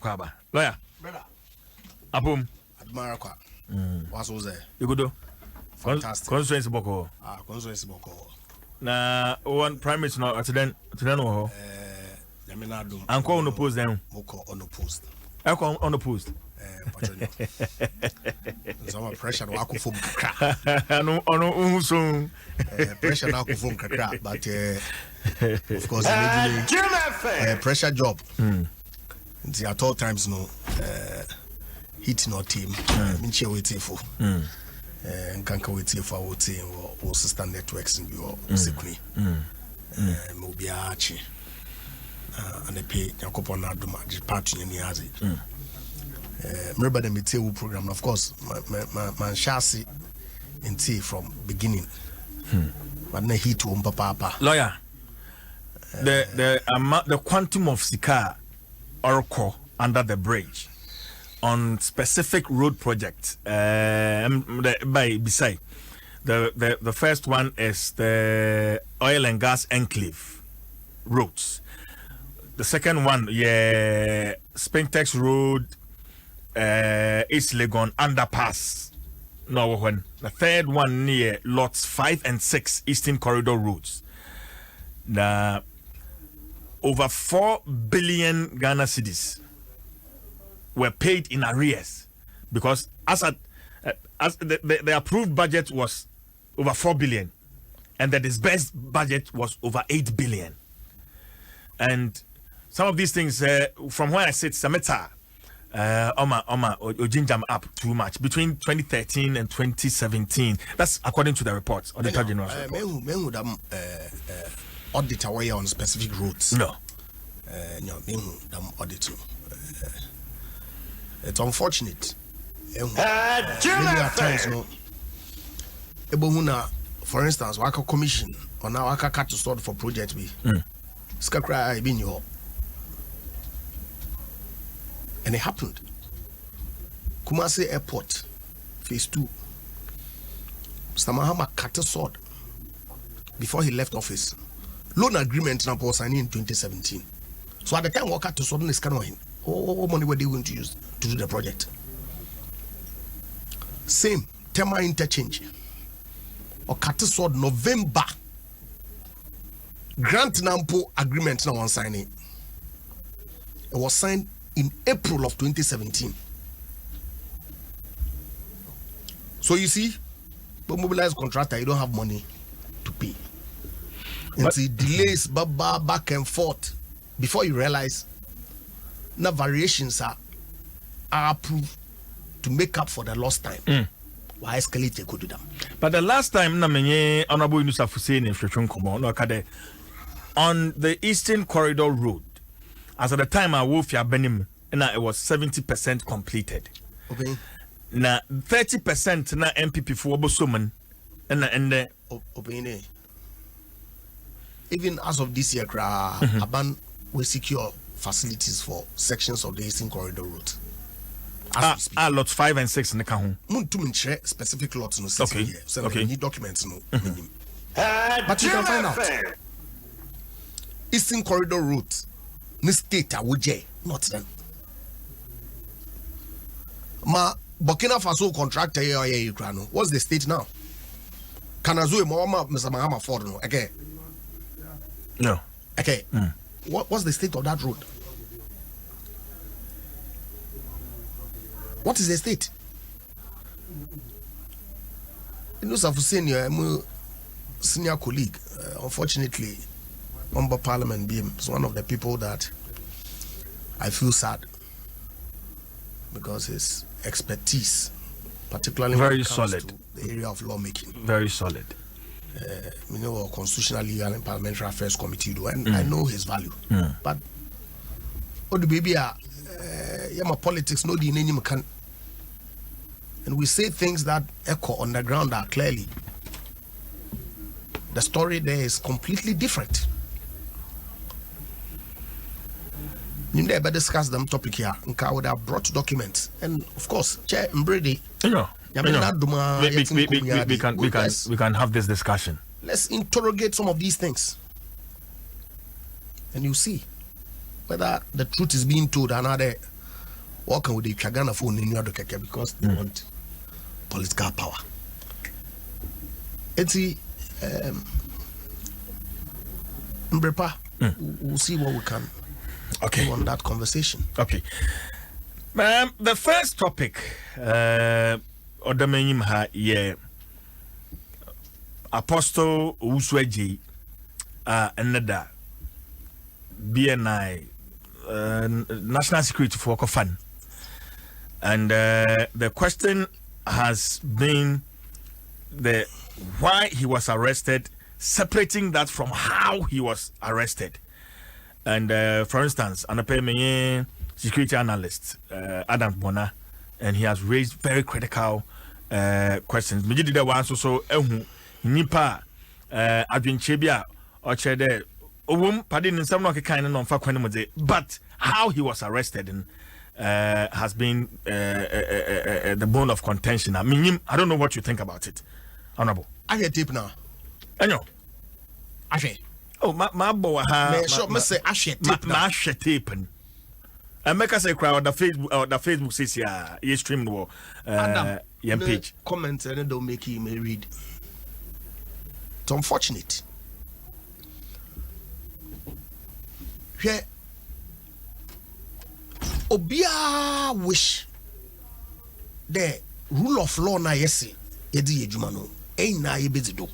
Kwaba. Lawyer. Brother. Apum. Admire kwa. What's was there? You good? Fantastic. Constituency boko. Constituency boko. Na one prime minister no atiden no. Yamina Adom. Anko on the post then. Moko on the post. Anko on the post. Some pressure no akufo kakra. No ono so. Pressure no akufo kakra, but of course immediately pressure job. At all times no hitting our team. Minche waiting for. Nkanka waiting for our team or sister networks in your secretary. Mobiachi. And they pay Yakopon Adoma party in the Azi. Remember the Meteo program, of course, my chassis in tea from beginning. But na hit to papa. Lawyer, the quantum of Sika Oracle under the bridge on specific road projects beside the first one is the oil and gas enclave roads. The second one, Spintex Road, East Legon underpass. No, when the third one near lots 5 and 6 Eastern Corridor roads. The over 4 billion Ghana cedis were paid in arrears because as the approved budget was over 4 billion and the disbursed budget was over 8 billion. And some of these things, from where I sit, Sameta, Ojinjam up too much between 2013 and 2017. That's according to the reports on the Third General report. Audit away on specific routes. No, audit. It's unfortunate. Many at times, no. For instance, Waka Commission or now Waka cut to sort for project B. Skakra I been your. And it happened. Kumasi Airport, phase 2. Mr. Mahama cut a sword before he left office. Loan agreement now was signed in 2017. So at the time, Waka to sword is kind of what money were they going to use to do the project? Same Tema interchange or cut a sword November. Grant Nampo agreement now on signing. It was signed in April of 2017. So you see, but mobilized contractor, you don't have money to pay. And see delays back and forth before you realize now variations are approved to make up for the lost time. Why escalate they could do them? But the last time Honorable Yunus Hussein on the Eastern Corridor Road, as at the time I Wolfia Benim, and it was 70% completed. Okay. Now 30% na MPP for Bosuman and even as of this year, Aban will secure facilities for sections of the Eastern Corridor Road. Lots 5 and 6 in the Kahun. Specific lots no okay. Here. So okay. Need documents no. But you can find out. Eastern Corridor Route, ni state awuje, not them. Ma Burkina Faso contractor here Ukraine. What's the state now? Kanazue Mama Mr. Mahama Ford no. Okay. No. Okay. What's the state of that road? What is the state? You know, I'm senior colleague. Unfortunately, Member Parliament BM is one of the people that I feel sad because his expertise, particularly very when it comes solid to the area of lawmaking, very solid. Constitutional, legal, and parliamentary affairs committee do, and I know his value. But what the baby are, my politics no the name can, and we say things that echo on the ground are clearly. The story there is completely different. You never discuss them topic here. I would have brought documents, and of course, Chair Mbredi. We can have this discussion. Let's interrogate some of these things, and you see whether the truth is being told and are Walking with the Chagana phone in your keke because they want political power. It's Mbrepa. We'll see what we can do on that conversation. Okay. The first topic, Odamenyim ha ye Apostle Usweji another BNI National Security for Fund. And the question has been why he was arrested, separating that from how he was arrested. And for instance, an security analyst, Adam Bona, and he has raised very critical questions. Mijidi one so nipa adwinchebia or chede pardon some no kind no fa kwani mo but how he was arrested and has been the bone of contention. I mean, I don't know what you think about it, Honorable. I hear tape now. Anyo. I oh my boy ha me say I share tape now. Ma share tape. And make us say crowd the Facebook says you stream the Adam page. Comment and don't make him read. It's unfortunate. Here Obia wish the rule of law na yesi edi ejuma no na yebezi do.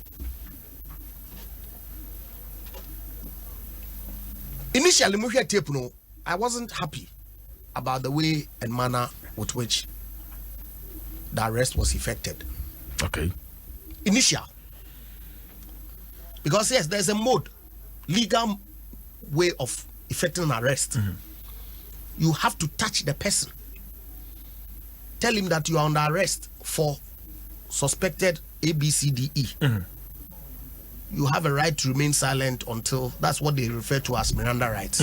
Initially mo hwe tape no, I wasn't happy about the way and manner with which the arrest was effected. Okay. Initial. Because yes, there's a mode, legal way of effecting an arrest. You have to touch the person. Tell him that you are under arrest for suspected ABCDE. You have a right to remain silent until, that's what they refer to as Miranda rights.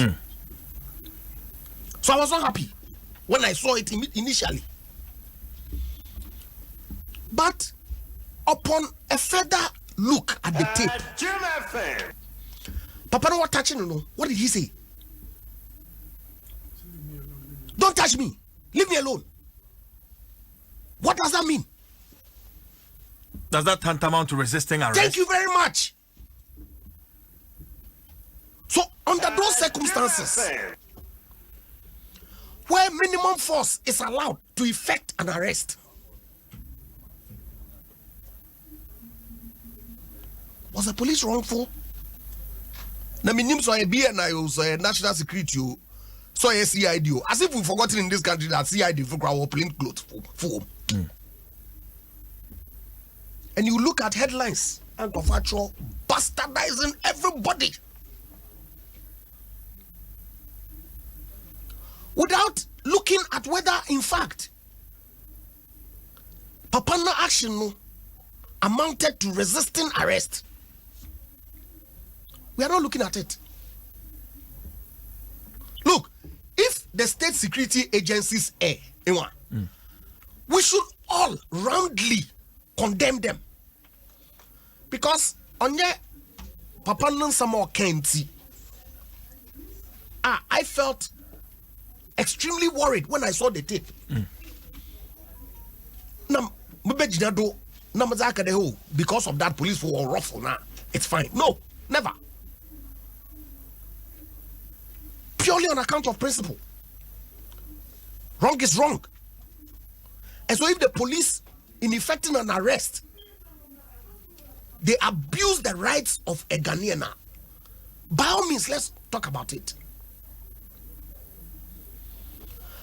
So I was not happy when I saw it initially. But upon a further look at the tape, Papa no what touching no. What did he say? Don't touch me. Leave me alone. What does that mean? Does that tantamount to resisting arrest? Thank you very much. So under those circumstances, where minimum force is allowed to effect an arrest, was the police wrongful? Na minim so a BNI so a national security so a CID as if we've forgotten in this country that CID for our plain clothes for and you look at headlines and of actual bastardizing everybody without looking at whether in fact Papana action no amounted to resisting arrest. We are not looking at it. Look, if the state security agencies we should all roundly condemn them. Because on your Papa Nansamo Kenti, I felt extremely worried when I saw the tape. Because of that, police were ruffle now. It's fine. No, never. Purely on account of principle. Wrong is wrong. And so if the police, in effecting an arrest, they abuse the rights of a Ghanaian, by all means, let's talk about it.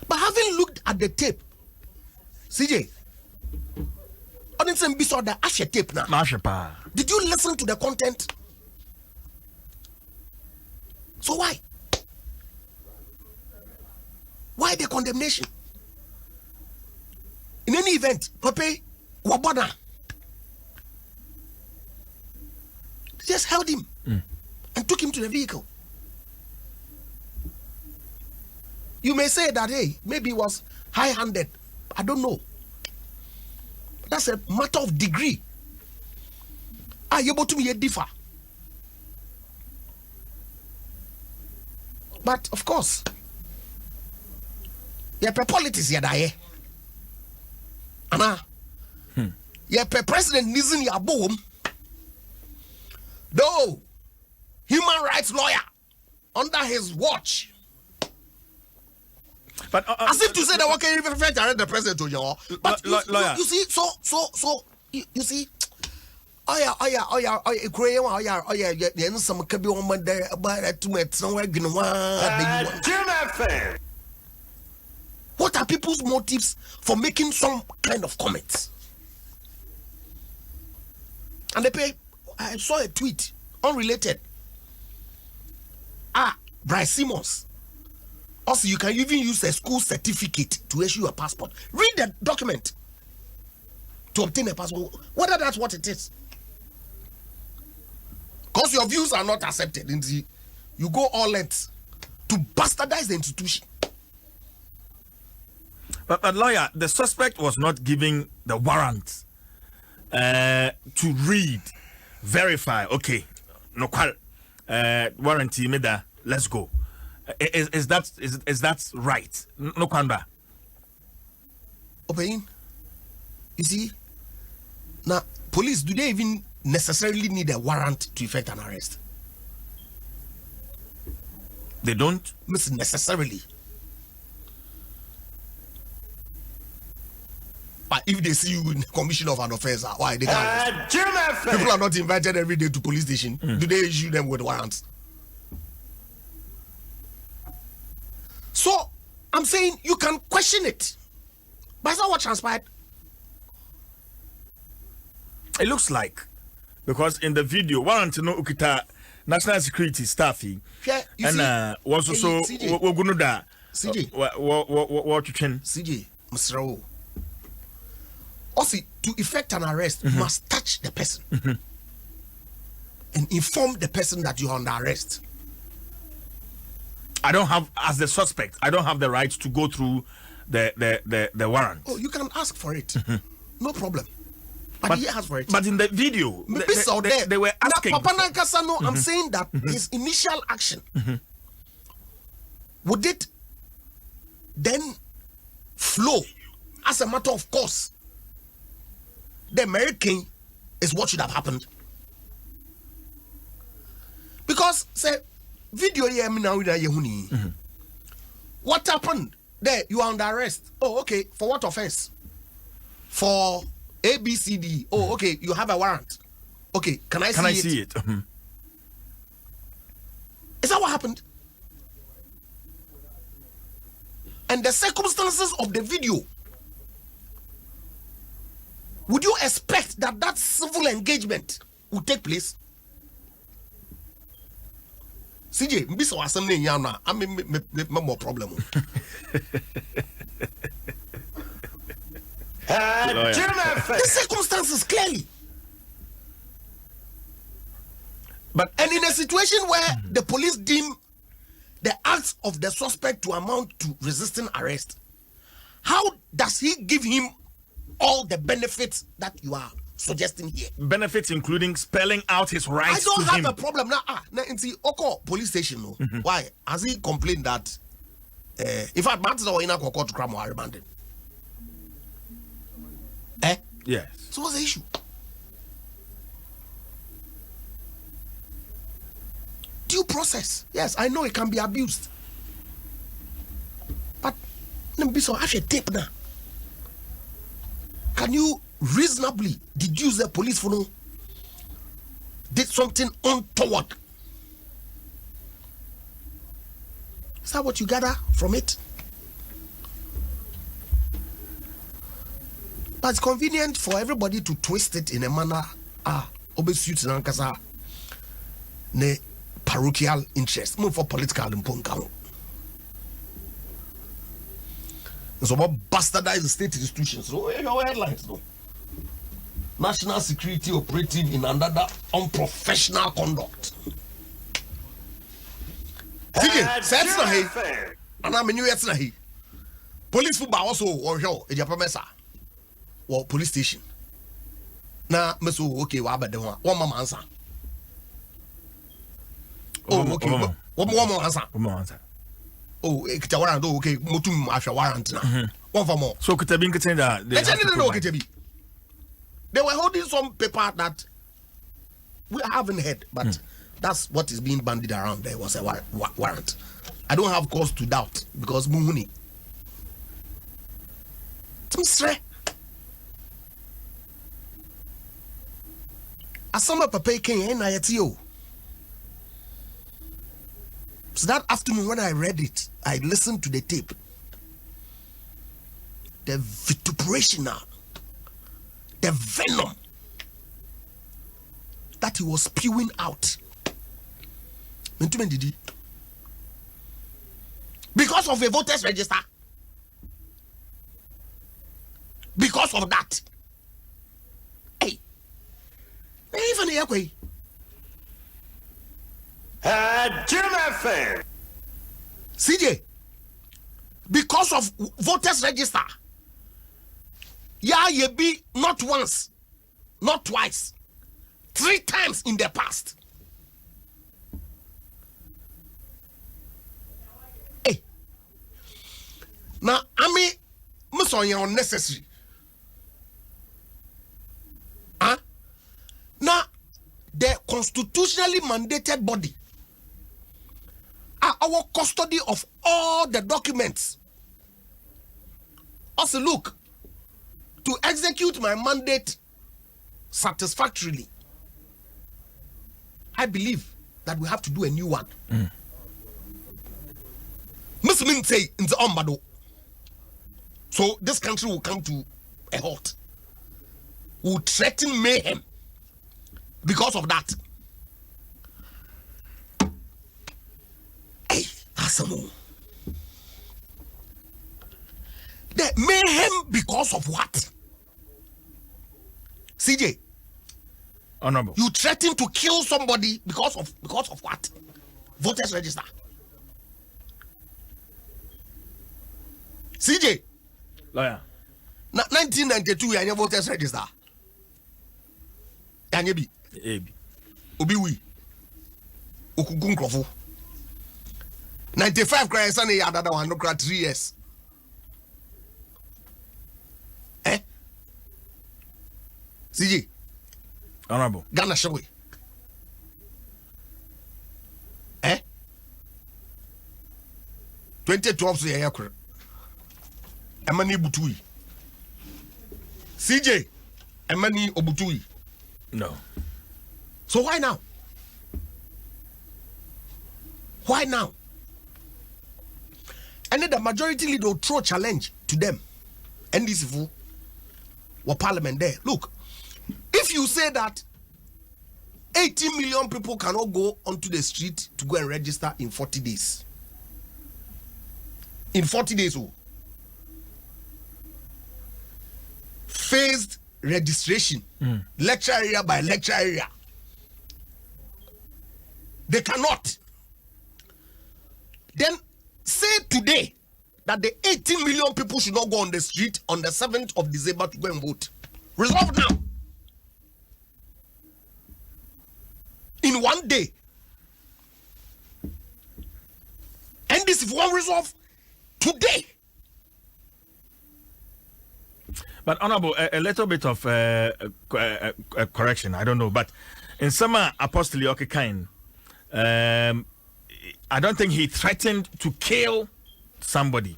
But having looked at the tape, CJ, tape now. Did you listen to the content? So why? Why the condemnation? In any event, Pape Wabana just held him and took him to the vehicle. You may say that, hey, maybe he was high-handed. I don't know. That's a matter of degree. Are you able to be a differ? But of course, Yeah, per politics ya daye. Ana. Yeah, per president nizin ya boom. Though human rights lawyer under his watch. But as if to say that what can even direct the president to you. But you see, so you see. Oh yeah. Some could be on there about that to it somewhere. What are people's motives for making some kind of comments? And I saw a tweet, unrelated. Bryce Simmons. Also, you can even use a school certificate to issue a passport. Read the document to obtain a passport, whether that's what it is. Because your views are not accepted, you go all lengths to bastardize the institution. But lawyer, the suspect was not giving the warrant to read, verify. Okay, no warranty me that. Let's go. Is that right? No kwanda. Opeyin. You see, now police, do they even necessarily need a warrant to effect an arrest? They don't? Not necessarily. But if they see you in the commission of an offense, why they can't? People are not invited every day to police station. Do they issue them with warrants? So I'm saying you can question it. But that's not what transpired. It looks like, because in the video, warrant no ukita national security staff, yeah, and was also we're gonna da CJ. What you can CJ Mr. Also, to effect an arrest, you must touch the person and inform the person that you are under arrest. I don't have, as the suspect, I don't have the right to go through the warrant. Oh, you can ask for it. No problem. But he asked for it. But in the video, they were asking. Papa Nankasano, I'm saying that his initial action, would it then flow as a matter of course? The American is what should have happened. Because, say, video what happened? There, you are under arrest. Oh, okay. For what offense? For ABCD. Oh, okay. You have a warrant. Okay. Can I see it? Is that what happened? And the circumstances of the video, would you expect that civil engagement would take place? CJ, mbiso wasem ne yana, me more problem. The circumstances clearly. And in a situation where the police deem the acts of the suspect to amount to resisting arrest, how does he give him all the benefits that you are suggesting here? Benefits including spelling out his rights. I don't have a problem now. In the Oko police station, no. Why has he complained that? In fact, matters are in a court to cram or remanded. Yes. So what's the issue? Due process. Yes, I know it can be abused, but so I have a tape now. Can you reasonably deduce the police for no did something untoward? Is that what you gather from it? But it's convenient for everybody to twist it in a manner obesute nankasa ne parochial interest, more for political impunka. So what bastardize the state institutions? So your headlines, no. National security operative in another unprofessional conduct. And I'm a police football also or show in Japan or police station. Now, Meso, okay, what about the one mama answer? Oh, okay. One more answer. oh, ekita warrant, okay, motum after warrant now. One for more. So Kutabin could say that They were holding some paper that we haven't heard, but that's what is being bandied around. There was a warrant. I don't have cause to doubt because Muhuni. Asama Papa came in IATO. So that afternoon when I read it, I listened to the tape. The vituperation, the venom that he was spewing out. Because of a voters register. Because of that. Hey. Even here, Jim FM. CJ. Because of voters register. Yeah, you be not once, not twice, 3 times in the past. Hey. Now, I mean, Musonya unnecessary. Huh? Now, the constitutionally mandated body are our custody of all the documents. Also, look, to execute my mandate satisfactorily, I believe that we have to do a new one. Muslims say in the Ombado. So this country will come to a halt. Will threaten mayhem because of that. Hey, Asamu. The mayhem because of what? CJ. Honorable. You threaten to kill somebody because of what? Voters register. CJ. Lawyer. 1992 you voters register. Yanyebi. Ebi. Obiwi. Okugun krofo. 95 cry son ya dada one no cry 3 years. CJ. Honorable. Ghana Shawi. 2012 so ya yakure. Emani Butui. CJ. Emani Obutui. No. So why now? Why now? And then the majority leader will throw challenge to them. And this fool were parliament there. Look, if you say that 80 million people cannot go onto the street to go and register in 40 days. In 40 days, phased registration, lecture area by lecture area. They cannot. Then say today that the 18 million people should not go on the street on the 7th of December to go and vote. Resolve now. In one day. And this is one resolve today. But Honorable, a little bit of correction. I don't know, but in some apostolic kind, I don't think he threatened to kill somebody.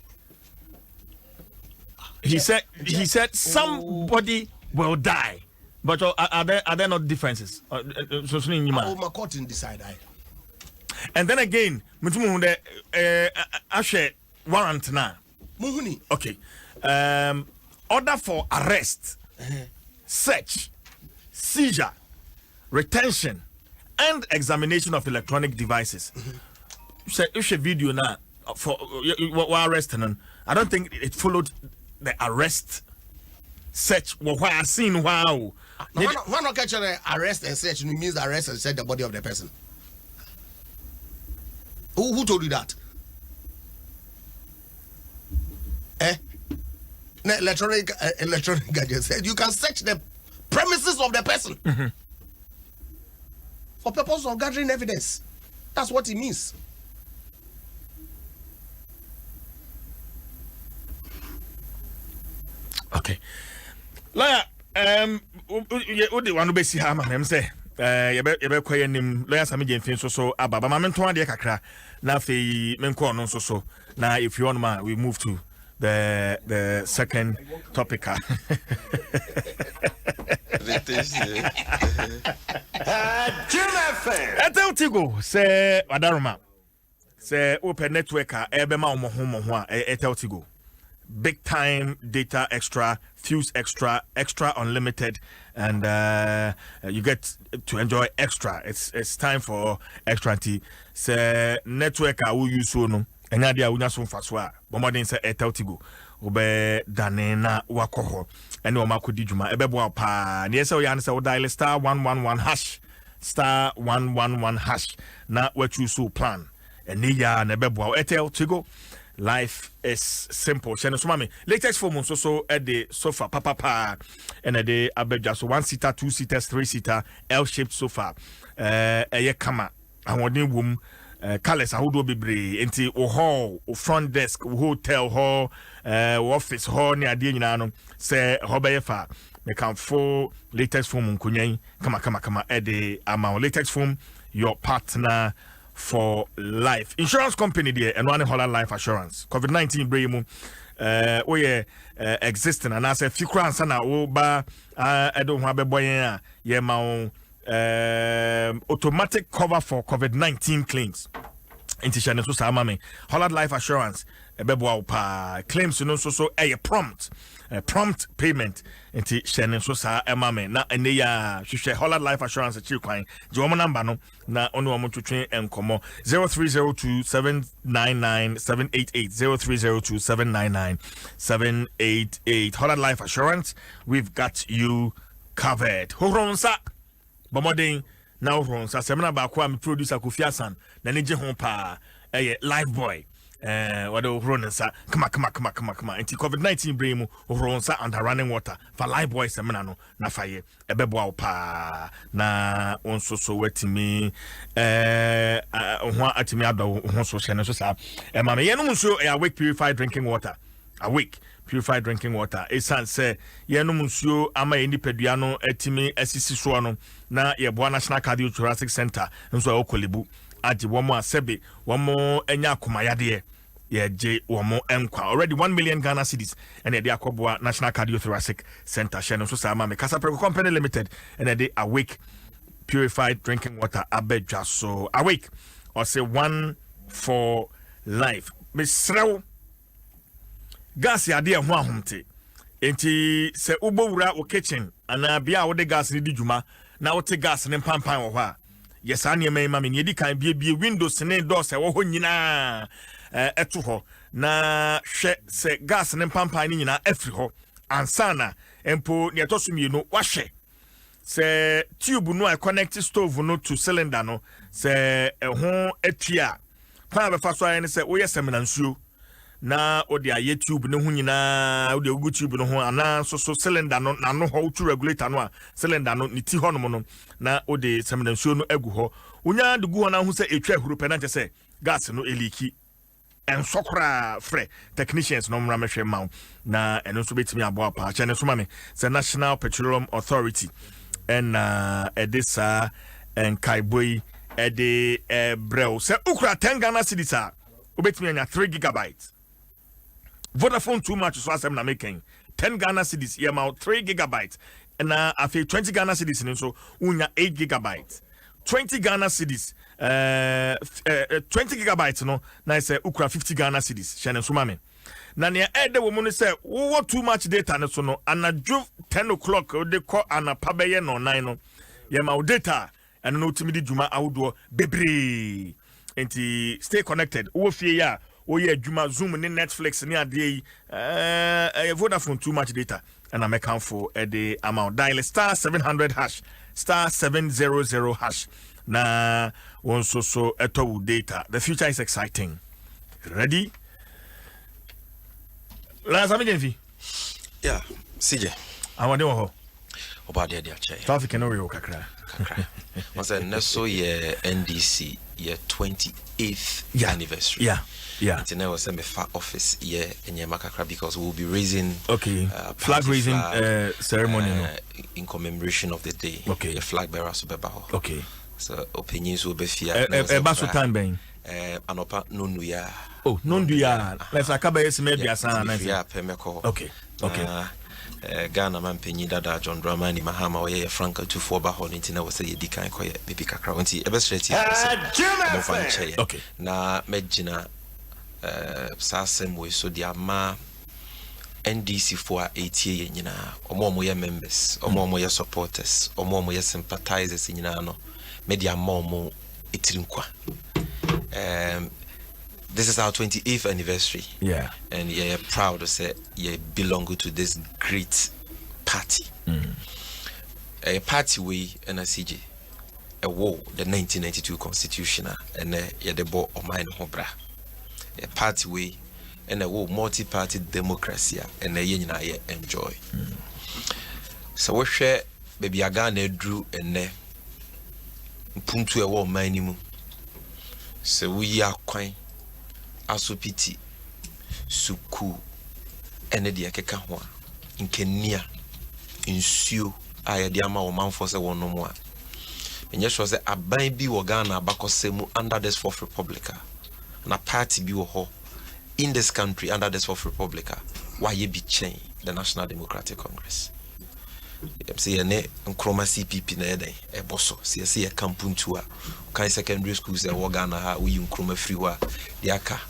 He said somebody will die. But are there not differences? Court in decide. And then again, warrant now. Okay. Order for arrest, search, seizure, retention, and examination of electronic devices. If a video now for arresting, I don't think it followed the arrest, search. What I seen, wow. Why not catch the arrest and search? It means arrest and search the body of the person. Who told you that? Electronic gadgets. You can search the premises of the person for purpose of gathering evidence. That's what it means. Okay. Lawyer, udi wanu besi ha ma nem say yebe kwaye nim lawyer Sami Jemfin so ababa ma mento ade kakra na fe menko no so na if you want ma we move to the second topic. Eteltigo say Wadaruma say open network ebe ma omo a Eteltigo. Big time data extra, fuse extra unlimited, and you get to enjoy extra. It's time for extra tea. Say network will use soon. And idea we not so fast. Bomarding say Eteltigo. Obe danena wakoho. And no mako dijuma. Ebebo pa. Yes, we answer dial star 111 hash. Star 111 hash. Na what you so plan. And niya nebebo Eteltigo. Life is simple. Shene so mami. Latest phone so at the sofa papa and a day abeja so 1 seater, 2 seaters, 3 seater L-shaped sofa. Eye kama. Awon wom colors ahodo bebre enti o hall, o front desk, o hotel hall, office hall ni ade nyina no se hobaye fa me kan fo latest phone nkunyan kama at the amount latest phone your partner for life. Insurance company there and one Holland life assurance. COVID-19 bring mu existing and as a few crowns na o ba Adom ho abeboyen ye ma automatic cover for COVID-19 claims. Intishane so sa mame Holland life assurance ebebo pa claims no so prompt payment inti shene so sa emame na ene ya hwehwe Holland life assurance chi kwan je wo number no na onu wo twetwe enkomo 0302799788 0302799788 Holland life assurance, we've got you covered. Horonsa bomodin na horonsa semna ba kwa mi producer Kofi Asan na ne je ho pa live boy what do Ronsa come anti COVID-19 bring mu Ronsa under running water for live boys semana no na faye ebebo pa na onso so wetimi ho atimi ado ho so hye no so sa ma me ye no nso awake purified drinking water awake purified drinking water esan say ye no nsuo ama ye nipadua no atimi asisi so no na ye boa National Cardiothoracic Center nso okolibu adi womo asebe womo enya akomayade ye je womo enkwa already 1 million Ghana cedis and they akoboa National Cardiothoracic Center shene so sama me Kasa Preko Company Limited and they awake purified drinking water abedwa so awake or say one for life misrew gas ya de ho ahomte enti se ubowura o kitchen ana bia wo de gas ni di djuma na wo te gas ni pampan wo ha yes ane me ma me ni di kan bie windows ne doors e wo ho nyina eto ho na hwe se gas ne pampan ni nyina afri ho ansana empo ne etosumie no wa hwe se tube no I connect stove no to cylinder no se ho atua pa be fa so aye ne se wo yesem na nsuo na odi aye tube ne ho nyina odi ogu tube no ho ana so cylinder no na no ho to regulator no a cylinder no ni ti ho no no na odi sem na nsuo no agu ho unya de gu ho na ho se etwa huru pe na nche se gas no eliki en sokra fre technicians no mra mehwe maw na eno so betimi abo apa cha ne so mame se National Petroleum Authority en edisa en kaiboi ede brel se ukra 10 Ghana cedis a obetimi anya 3 gigabytes Vodafone too much so asem na making 10 Ghana cedis ye ma 3 gigabytes na afi 20 Ghana cedis ni so unya 8 gigabytes 20 Ghana cedis 20 gigabytes no na say ukra 50 Ghana cedis shene so mame na ne ede wo mu no say wo too much data ne so no anadwo 10 o'clock o de call anapa be ye no 9 no ye ma data and no timi di djuma awodo bebre enti stay connected wo fie ya wo ye djuma Zoom ni Netflix ni ade yi Vodafone too much data and I'm account for the amount dial star 700 hash star 700 hash na one so eto data. The future is exciting. Ready? Last Sami Jemfin. Yeah, CJ. I want to know. Oba dia che. Traffic no real kakra. kakra. Was a Neso ye NDC ye 28th anniversary. Yeah. It's now was a far office ye in Yamakakra because we'll be raising flag raising ceremony in commemoration of the day. Okay. The flag bearers will be back. Okay. So opinions will be fear. Basso time bang. Anopa Nunuya. Oh, Nunduya. Let's akabe maybe asana. Yeah, Pemeko. Okay. Ghana man penyi dada John Dramani Mahama or ye Franca 24 bahon intina was a dikan koye baby kakra wanti ebestreti okay na medjina sasem we so dia ma NDC for 80 ye nyina omo ye members omo ye supporters omo ye sympathizers nyina no media momo itirinkwa. This is our 28th anniversary. Yeah. And you're proud to say you belong to this great party. A party way and a CJ. A war, the 1992 constitution, and you're the board of mine hobra. A party way and a war multi-party democracy and a union I enjoy. So we share baby Agane drew and ne puntu a war minimum. So we are quite asopiti suku ene de akeka ho a nkenia nsuo aya de ama wo manfo se wono mu a enye so se aban bi wo Ghana abakosemu under this fourth republic na party bi wo ho in this country under this fourth republic why ye bi chen the National Democratic Congress say ene nkroma CPP na eden eboso se ye kampuntu a kan secondary schools e wo Ghana ha wo yi nkroma free wa de aka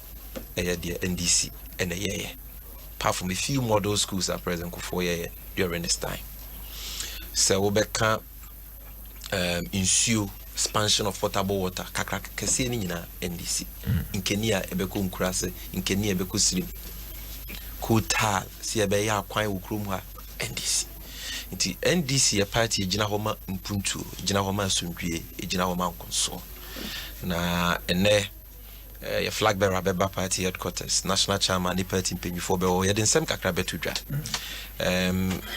the NDC and a year. Apart from a few model schools are present for year during this time. So we can ensure expansion of potable water. Kakra kesi ni na NDC. In Kenya ebeko nkurase, in Kenya ebeko slim. Kutal si ebe ya kwan ukrumwa NDC. Inti NDC a party ejina homa mpuntu, ejina homa asundwie, ejina homa nkonso. Na ene your flag bearer beba party headquarters national chairman ni party mpanyifo be o yede nsem kakra betudwa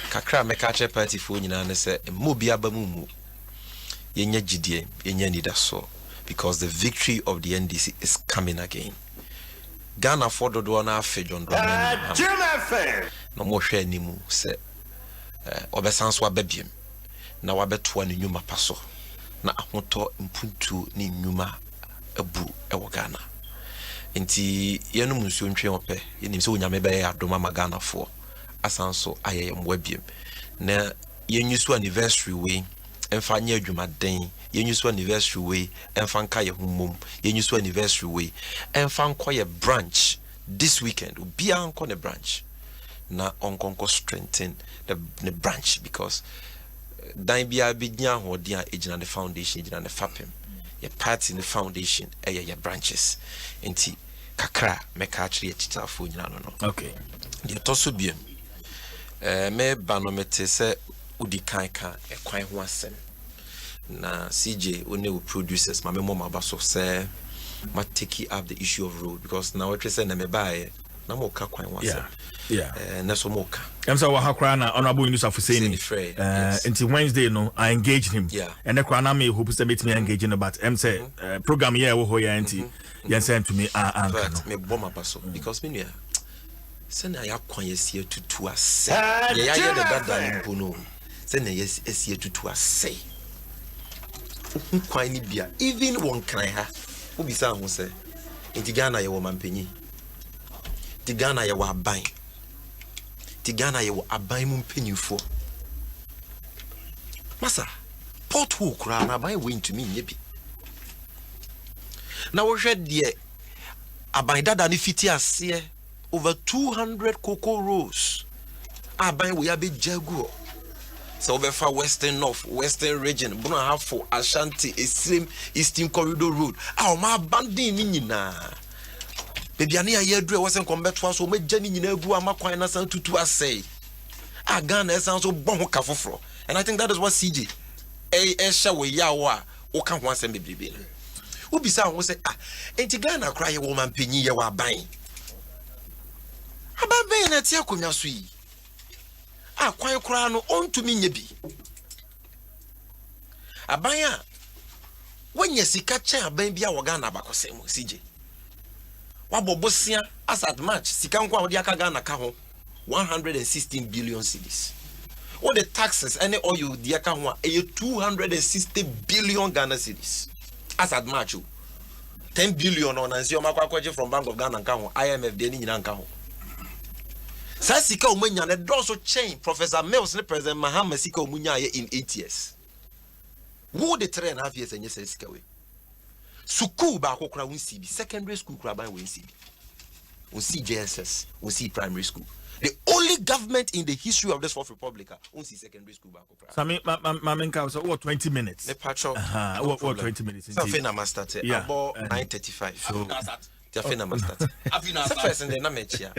kakra mekache party fo nyina ne se mo bia ba mu yenya gidie yenya nidaso because the victory of the NDC is coming again. Ghana for dodo na afe John Dramani no mo hwe animu se obesanso ababiem na wabeto ne nyuma paso na ahoto mpuntu ni nyuma abu ewo Ghana. Inti yenu munsuo ntwe ope yenim se onyame be ya adoma magana fo asanso ayeye mwabiem na yenyusu anniversary we emfa nya adwumaden yenyusu anniversary we emfa nka ye humom yenyusu anniversary we emfa nko ye branch this weekend obi anko ne branch na onkonko strengthen the branch because dan bia bignya hodia ejina the foundation ejina the fapem ye party in the foundation ye branches enti kakra meka achiri etitafo nyina no okay de toso biem me banomete se udi kanka ekwan ho asem na CJ one we producers ma me mama baso se ma take up the issue of road because now we say na me buy na mo ka kwan ho asem na so mo ka em say wa hakra na honorable news of saying until Wednesday no I engaged him and the kwana me hope say meet me engaging about em say program here wo ho ya anti you sent to me me bomb paso because me no say na ya kwan yesie tutu ase ya ye the dada mpo no say na yesie tutu ase kwan ni bia even one kan ha obi say ho say Ghana ye wo mampanyi Ghana ye wo aban Ghana ye wo aban mu mpanyifo masa pothole kura na aban we ntumi nye bi na wo hwɛ de aban dada ni fiti ase over 200 cocoa rows aban we abejagu so we fa western north western region Bruno Hafo Ashanti Eastern Corridor Road ma abandon ni nyina baby ani aye dure wesen kombeto so megya ni nyina agu amakwan na san tutu asay Ghana esan so bon ho kafoforo and I think that is what CJ sha we yawo o ka ho asem bebrebe ubisa ho say enti Ghana kra ye wo mampanyi ye wa ban ababen na tie akonya so yi kwan kra no ontumi nya bi abaya when you sika chen aban bia wo Ghana bakosem CJ wabobosia as at March sika nkwa wodi aka Ghana ka ho 116 billion cedis. All the taxes any oil di aka ho a 260 billion Ghana cedis as at March 10 billion on anzi o makwa from Bank of Ghana nka ho IMF de ni nyina nka ho sa sika o manya ne doso chain Professor Mills ne President Mahama sika o munya ye in 8 years who the 3.5 years enye sa sika we school ba akokra won CB secondary school kra ban won CB on CJSS on C primary school. The only government in the history of this Fourth Republic on C secondary school ba akokra. Sami mamenka so what 20 minutes. The patrol. What 20 minutes. So fina master about 9:35. So Jafina master. Afina first in the na mechia.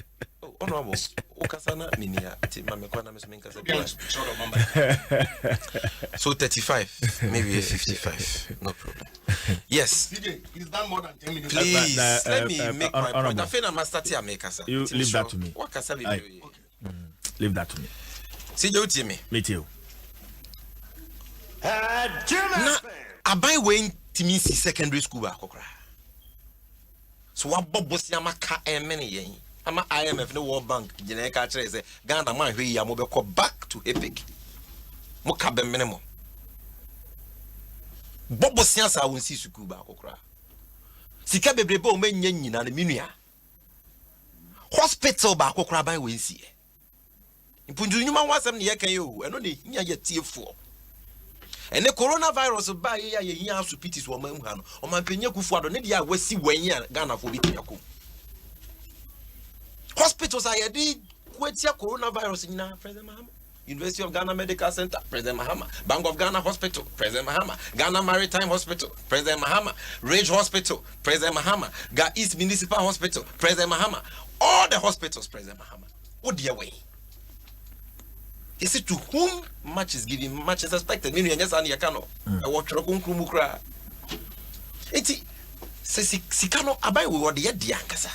Honorable Okasana minia ti mamekwa na mesumenka so 35 maybe 55 no problem. Yes CJ, he's done more than 10 minutes. Please let me make my point. Afina master ti ameka sa you leave that to me. What can say leave that to me. CJ uti me you na abai we ntimi si secondary school ba kokra so wabobosi amaka emene yen ama IMF no World Bank gina ka kire say Ghana man hwe ya mo be ko back to epic mo ka be minimum bobo siasa won si suku ba kokra sika bebrebe o manya nyina na minua hospital ba kokra ban won si e mpunju nyuma wasem ne ye kan yo eno ne nya ye tiefo ene coronavirus ba ye ya ye hia asupitis wo man hu ha no o man penya kufu ado ne dia wasi wanya Ghana fo bi tiako hospitals are yedi kwetia coronavirus nyina President Mahama. University of Ghana Medical Center President Mahama. Bank of Ghana Hospital President Mahama. Ghana Maritime Hospital President Mahama. Rage Hospital President Mahama. Ga East Municipal Hospital President Mahama. All the hospitals President Mahama. What dear way? You see, to whom much is given, much is expected. Meaning, yes, and yakano. I watch Rokunkumu cry. Eti, Sikano Abai will the Diankasa.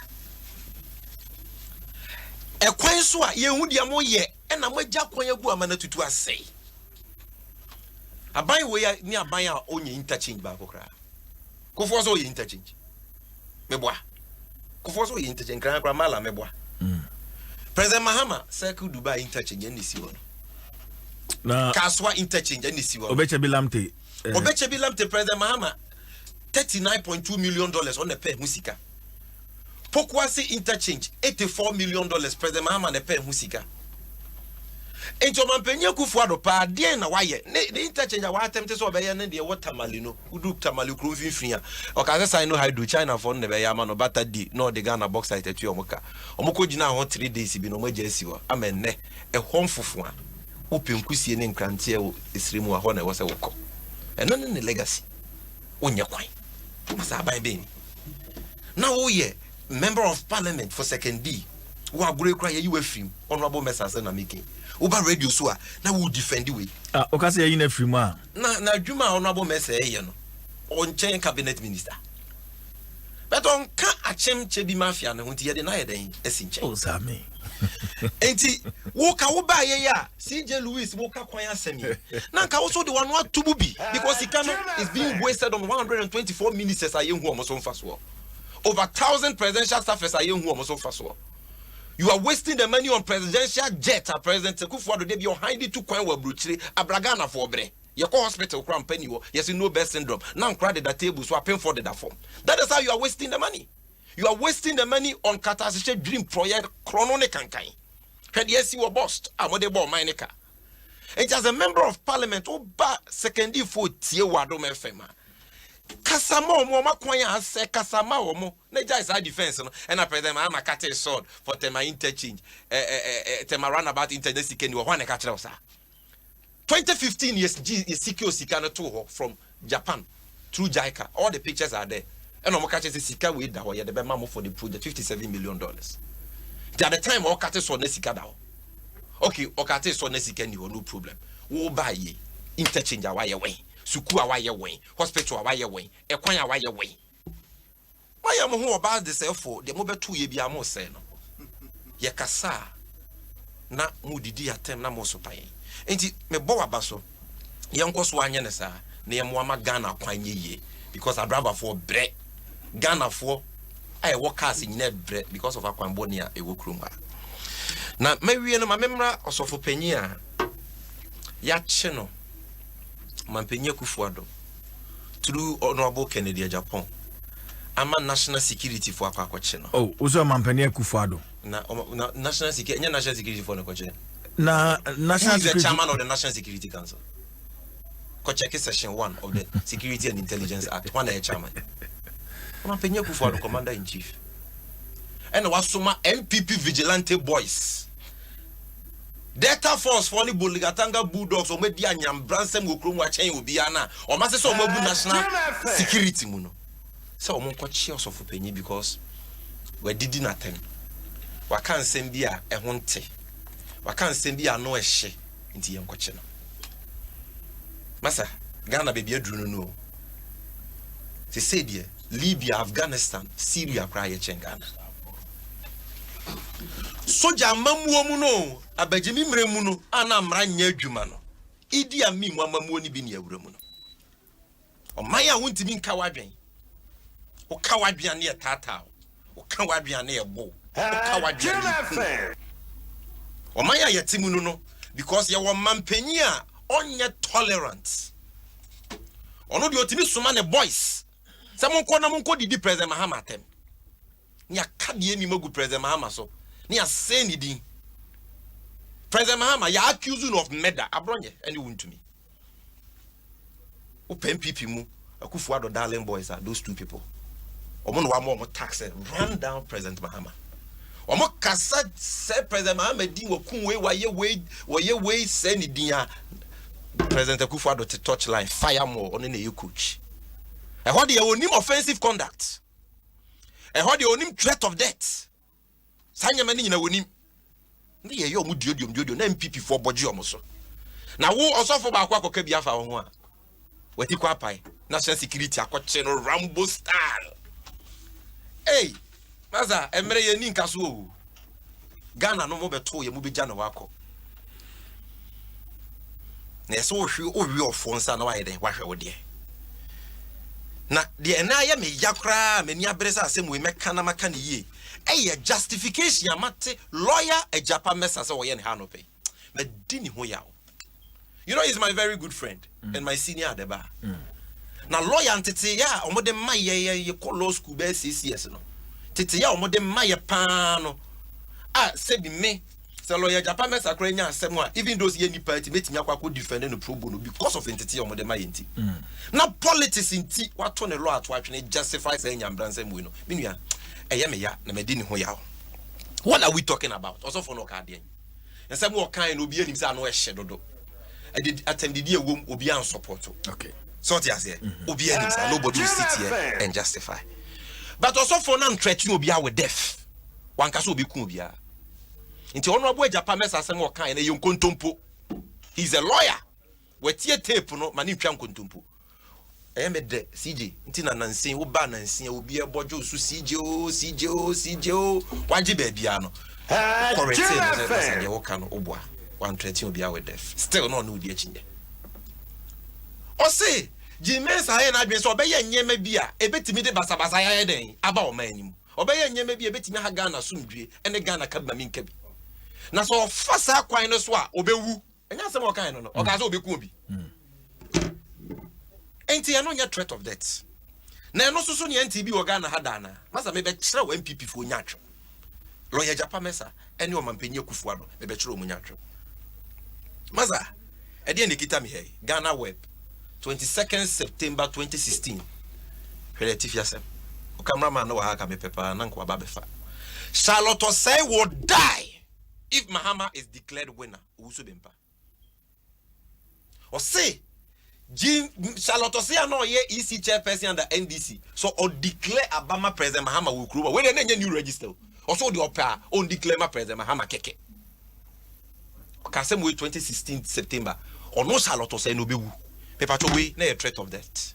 E kwan so a ye hu dia mo ye e na magya kwan agu amana tutu asai aban we ya ni aban a onye interchange ba kokra kofo so ye interchange meboa kofo so ye interchange kran kran mala meboa President Mahama circle Dubai interchange ni si wono na Kaswa interchange ni si wono obeche bilamte President Mahama $39.2 million on the pay musika Pokwasi interchange $84 million President Mahama ne pay musika. Ento mampenya kufuado pa de na waye ne interchange wa attempt so be ye ne de watermali no udu tamali kru finfia o ka say no hydro China for ne be ya ma no bata di no de Ghana box site atu omoka omoko gina ho 3 days bi no maja asiwa amenne e hom fufu a openkusie ne nkrante e esremu a ho na wo se wokọ eno ne legacy onye kwan masa ban be ni na wo ye member of parliament for second D who agree cry you afrim honorable message na making uba radio so a na wo defend we o ka say yin afrim a na adwuma honorable message ye no on chain cabinet minister but on ka achem chebi mafia na hunti ye de na ye den esinche o sami enti wo ka wo ba ye ya CJ Louis wo ka kwan asemi na ka wo so de wanu atubu bi because Ikano is being wasted on 124 ministers aye hu omo so mfa so over 1,000 presidential staffers are young who are so fast. You are wasting the money on presidential jet. President Kufuor de be behind it to coin were brutally Abragana for bre. Your hospital crown penny, yes, you know best syndrome. Now crowded the table, so I pay for the form. That is how you are wasting the money. You are wasting the money on catastrophic dream project chrononic and kind. Yes, you were bossed. I'm what they bought my neck. And as a member of parliament, oh, ba second for Tia Wadom FM. Kasama mo makwanya ase kasama mo na jai side defense no and I president am cut a sword for tema interchange tema runabout internet sikeni wo hwane ka kire osa 2015 yes secure sika no to from Japan through JICA all the pictures are there and omo ka kire sika we da ho ye de be mamo for the project $57 million at the time o cut so na sika da ho okay o cut so na sika ni no problem wo buy interchange awaye wen suku awaye wen hospital awaye wen ekwan awaye wen why am who about this for the mobile 2 ye bia mo say no ye kasa na mudidi atem na mo so paye enti me bo waba so ye nko so anye ne sa na yɛmoama Ghana kwan ye because adraba for bre Ghana for I work cars in bre because of akwan boni a ewo krom ha na mawie no mamemra osofo panyi a ya che no mampanya Kufuado through Honorable Kennedy Japan ama national security for akwache no oh uzo mampanya Kufuado na national security national security for no kwache na national security the chairman of the National Security Council ko check section 1 of the Security and Intelligence Act one chairman mampanya Kufuado commander in chief and wasoma MPP vigilante boys Delta Force for the Buligatanga Bulldogs or maybe a Mpensenpensenmu Okromu Achen Obiana or Master Somobu National Security Muno. So I'm quite sure of opinion because we did nothing. We can't send be a hunte. We can't send be a no a she into young question. Massa Ghana baby a drone no. They said here Libya, Afghanistan, Syria, cry Ghana. Soja mamuo mu no abagimi mremu no ana mra nya adwuma no idi ami mu amamuo ni bi ne awura mu no o maya wontimi nka wadwen o ka wadwen ne tata o ka wadwen ne ebo o ka wadwen o maya yetimu no because ye wo mampanyi a onye tolerant ono de otimi soma ne boys se monko na monko didi President Mahama atem nya kadie ni magu President Mahama so ni aseni din President Mahama ya accusing of murder abronye any won to me open MPP mu Kufuado darling boys are those two people omo no wa mo tax run down President Mahama omo kasa say President Mahama din wakunwe waye we seni din a President Kufuado to touch line fire more on the coach e ho de onim offensive conduct e ho de onim threat of death sanya mani nyina wonim ne ye yo mu dio na MPP for boji omo so na wo osofo ba akwa bi afa ho a wati kwa pai national security akwache no Rambo style hey maza emre ye ni nkaso o Ghana no mo beto ye mu beja na wako na yeso ohwe ofo nsa na waye den wahwe wo de na de na ya me yakra me ni abresa asem we meka na maka ne ye a justification amate lawyer a Japan messa so we ha no pay me dini ho yawo you know he's my very good friend and my senior at the bar na lawyer ntete ya omode ma ye law school be CCS no tete ya omode ma ye pa no ah se bi me se lawyer Japan messa kra nya asem a even those ye ni party metimi akwa defend no pro bono because of ntete ya omode ma ye nti na politics nti wato ne law ato atwe justify say nya Mpensenpensenmu no minua ya na medini ho yawo what are we talking about also for no card yen ensem wo kan no obi anim say no ehye dodo attended wom obi an support okay so what you say obi anim say nobody will sit here and justify but also for na threaten obi a with death wan ka so obi ku obi a nti honorable Japan mess asem wo kan na ye nkontompo he's a lawyer we tie tape no mani twa nkontompo de CJ ntina nansen wo ba nansen obi e bojo su CJ waje ba bia no correct say wo kan obua wan threaten obi a with death still no di achinye o say Jimenez aye na adwen so obeye nyema bia ebetimi de basabasa ya den aba o manim obeye nyema bia ebetimi ha Ghana sumdue ene Ghana kabna minka bi na so fasa kwan no so a obewu enya asem o kan no o ka so obeku obi enti ya no nya threat of death na no so ne NTB wo Ghana hadana masa me be kire wo MPP fo nya atwe lawyer Japan mesa ene o mampanyi Kufuado me be kire o nya atwe masa e de nikita me hey Ghana Web 22nd September 2016 relative yasem o cameraman no wa ha ka me pepa na nkwa ba befa Charlotte say would die if Mahama is declared winner uso bempa o say Charlotte say no ye EC chairperson under NDC so or declare Obama President Mahama will kruba we dey na new register also the opera on declare ma President Mahama keke Kasem we 2016 September or no Charlotte say no bewu paper to we na a threat of death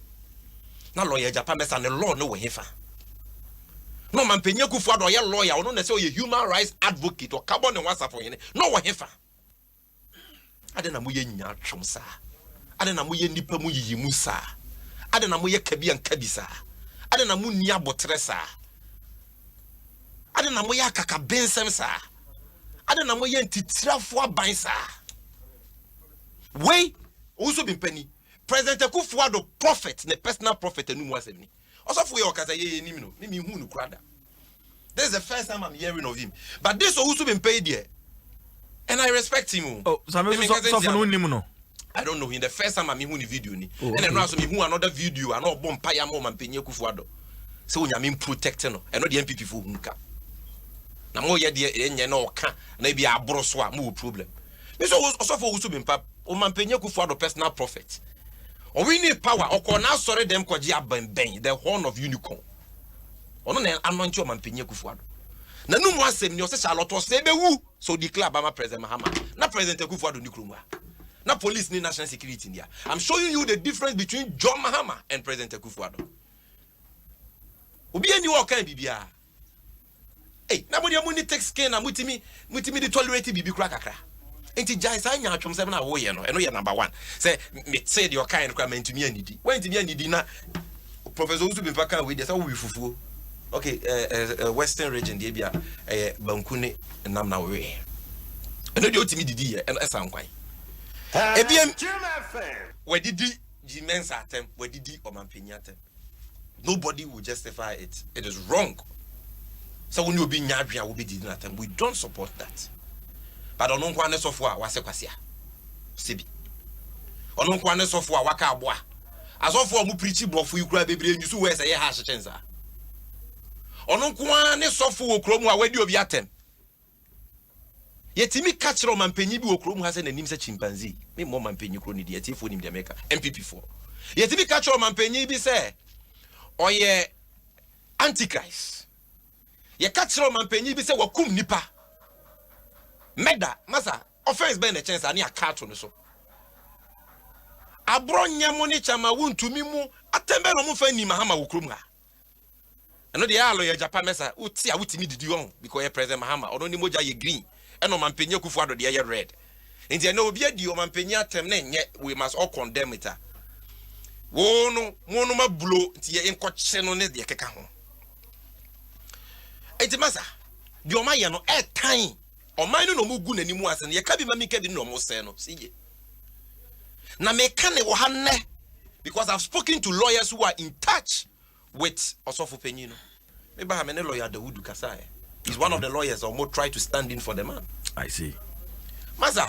na lawyer Japan mesa na law no we hefa no mampanyi Kufuado ye lawyer or no na say o ye human rights advocate or carbon and whatsapp for you no we hefa ade na mo ye nya twom sa ade na moye nipa mu yiyi mu saa ade na moye kabi an kabi saa ade na mu ni abotre saa ade na moye akaka bensem saa ade na moye ntitirafo aban saa wey also been penny President Akufo-Addo prophet ne personal prophet enu mu asem ni osofo ye okasa ye nim no me hu no krada. This is the first time I'm hearing of him, but this also been paid there and I respect him. Oh, so no. I don't know him. The first time I'm hearing the video ni and then also me who another video and all bomb paya mo Mpensenpensenmu Akufo-Addo so when you protect no and no the MPP for hunka na mo ye de enye na oka na bi abro so a mo problem me so osofo also been pap o Mpensenpensenmu Akufo-Addo personal prophet. Or we need power. Or can now sorry them kwaji abeng the horn of unicorn. Or no anointing of Mpensenpensenmu Akufo-Addo. Na no more say me say Charlotte say be wu so declare Bama President Mahama. Na President Akufo-Addo ni krumwa. Na police ni national security India. I'm showing you the difference between John Mahama and President Akufo-Addo. Obi any work kan bibia. Hey, na body amuni take skin na mutimi the tolerate bibi kura kakra. Enti jai sa nya atwom 7 na wo ye no eno ye number 1 say me say the kind kwa mentumi anidi when ntumi anidi na Professor Usu Bimpaka we dey say we fufuo okay western region dey bia bankune nam na we eno dey otimi didi ye eno esa nkwan ebiem we didi jimensa atem we didi Omampenyi atem nobody will justify it. It is wrong. So when you be nyadria will be didi atem we don't support that. But on nkwane sofo a wase kwasia sebi on nkwane sofo a waka aboa asofo mu preach brofo ikura bebre nyusu we say ye ha hyechenza on nkwane sofo wo krom a wadi obi atem yetimi ka kire Omampenyi bi wo krom ha se nanim se chimpanzee me mo Omampenyi kro ni de yetifo nim de meka MPP4 yetimi ka kire Omampenyi bi se oye antichrist ye ka kire Omampenyi bi se wakum nipa Meda, masa, offense by the chance ani a cartoon so. Abronya money chama wuntumi mu atembe no mu fa ni Mahama wokrum ha. Eno de alo ye Japan mesa uti a wutimi didi on because ye President Mahama ono ni moja ye green eno Mpensenpensenmu Akufo-Addo de ye red. Nti eno obi adi Omampenyi atem na nye we must all condemn it. Wo no ma blow nti ye enkoche no ne de keka ho. Enti masa, di o ma ye no time Omanu no mugu nanimu ase ye ka bi mami kedi no mo se no siye na me ka ne wo ha ne because I've spoken to lawyers who are in touch with Osofo Penyi no me ba ha me ne lawyer Dawudu Kasaye. He's one of the lawyers or more try to stand in for the man. I see. Maza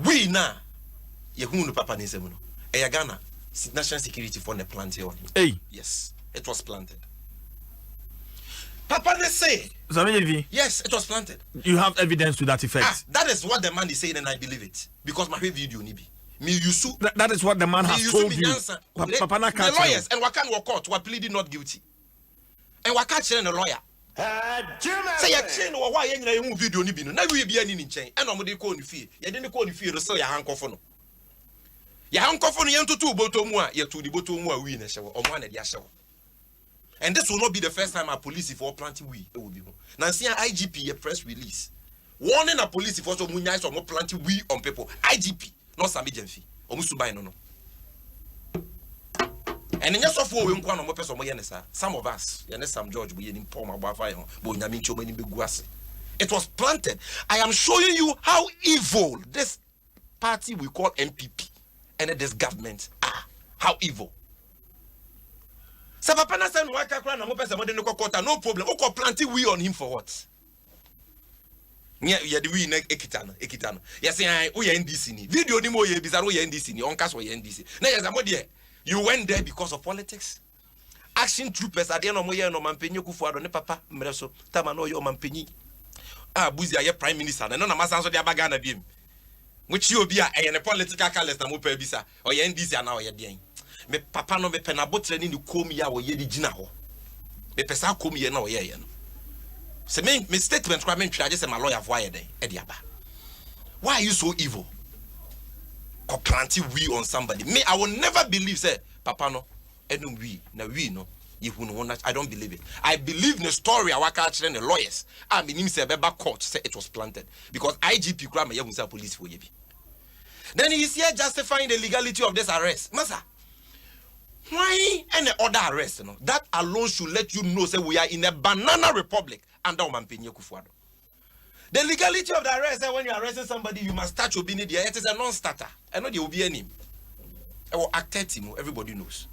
we na ye hunu papa nsem no e ya Ghana national security for the plant on him. Hey, yes, it was planted. Papa, they say. Yes, it was planted. You have evidence to that effect. That is what the man is saying, and I believe it because my video nibi. Me yusu. That is what the man has told you. Papa na the lawyers and wakan walk were pleading not guilty, and wakan the lawyer. Say ya chain or why you video nibi no. Now we be any chain. And I'm going to fee. You didn't call the fee to sell your handcoffin. Your handcoffin yanto two botomwa. You to the botomwa we in a show or one at your show. And this will not be the first time a police if all planting we will be. Now see an IGP a press release warning a police if also munyais or more planting we on people. IGP, not Sami Jenfi or Musubai no. And in your software, we want more person. Some of us, some George, we in Poma Bafai, Bonyamincho, many big guasi. It was planted. I am showing you how evil this party we call MPP and this government are. How evil. No problem. Oko planting we on him for what? Yeah, the we ekitano. Yes, we NDC ni. Video ni mo ye bizarro ye NDC ni. On cast we NDC. Na yes, you went there because of politics. Action troopers at the end of my no Mpensenpensenmu Akufo-Addo ne papa mreso. Tama no yo Mpensenpensenmu. Buzi aye prime minister. Na no na masanso de abagana biem. Which you be a political callers na mo pa bisa. O ye NDC na o ye den. Me papa no me penabotre ni komi ya wo ye di gina ho me pesa komi ye na wo ye no se me statement kwa me ntwa je se my lawyer vo aye den e di aba. Why are you so evil? Ko planting we on somebody. Me I will never believe say papa no enum we na we no ye hu no. I don't believe it. I believe the story awaka actually the lawyers I mean him say beba court say it was planted because IGP kwa me ye hu say police for ye bi. Then he is here justifying the legality of this arrest. Masa, why any other arrest? No? That alone should let you know say we are in a banana republic under Mpensenpensenmu Kufuado. The legality of the arrest, when you are arresting somebody, you must touch Obini there. It is a non-starter. I know there will be any. I will act him, everybody knows.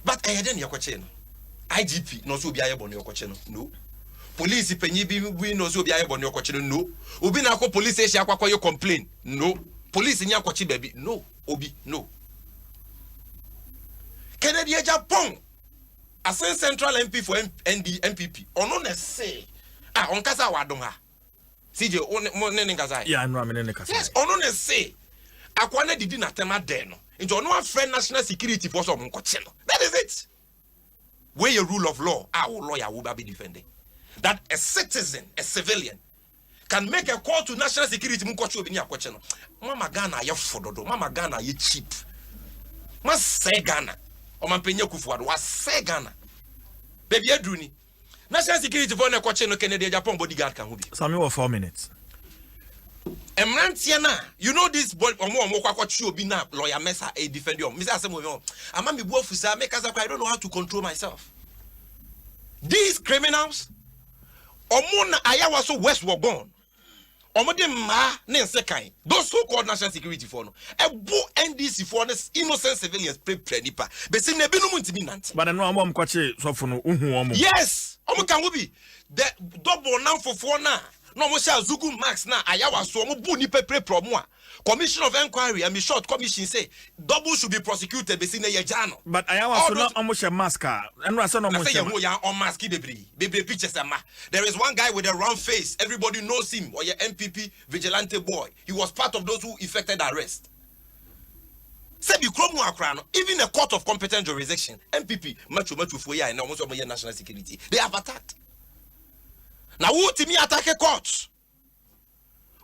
But I didn't know. IGP no so be aye boni okoche no. Police penyi bi no so be aye boni okoche no. Obi na akọ police station akwa you complain no. Police nya akoche baby no. Obi no. Kennedy Japan as central MP for MPP ono na say on kasa wa Adom ha. CJ on ne kasa. Yeah, no am ne kasa. Yes, ono na say akwa na didi na tema den no. Nti ono afre national security force of nkoche no. That is it. Where your rule of law, our lawyer will be defending. That a citizen, a civilian, can make a call to national security. Mama Ghana, you're fododo. Mama Ghana, you're cheap. Must say Ghana. Or Mpensenpensenmu Kufuado was say Ghana. Baby, you're doing national security for a question. Kennedy Japan bodyguard can be. Some more 4 minutes. You know this boy lawyer Mesa a defender. Mr. Asemo, I'm a buofusa make us I don't know how to control myself. These criminals, Omona Ayawaso West were gone. Omode ma nensekai. Those so-called national security for no. A bo NDC for innocent civilians pre nipa. But see nebi no muntimi nante. But no am kwache so for no uhu. Yes, omo kan be the double now for na. No mo sha Zugu Max na ayawa so mo bu ni pepre promo a commission of inquiry and short commission say double should be prosecuted be seen ye jano but ayawa so no almost a mask and no so no mo say ya on mask bebre pictures ama. There is one guy with a round face, everybody knows him, or your MPP vigilante boy. He was part of those who effected the arrest. Say be kromu akra no, even a court of competent jurisdiction MPP much for ya and almost of national security they have attacked. Now who timi attack a court?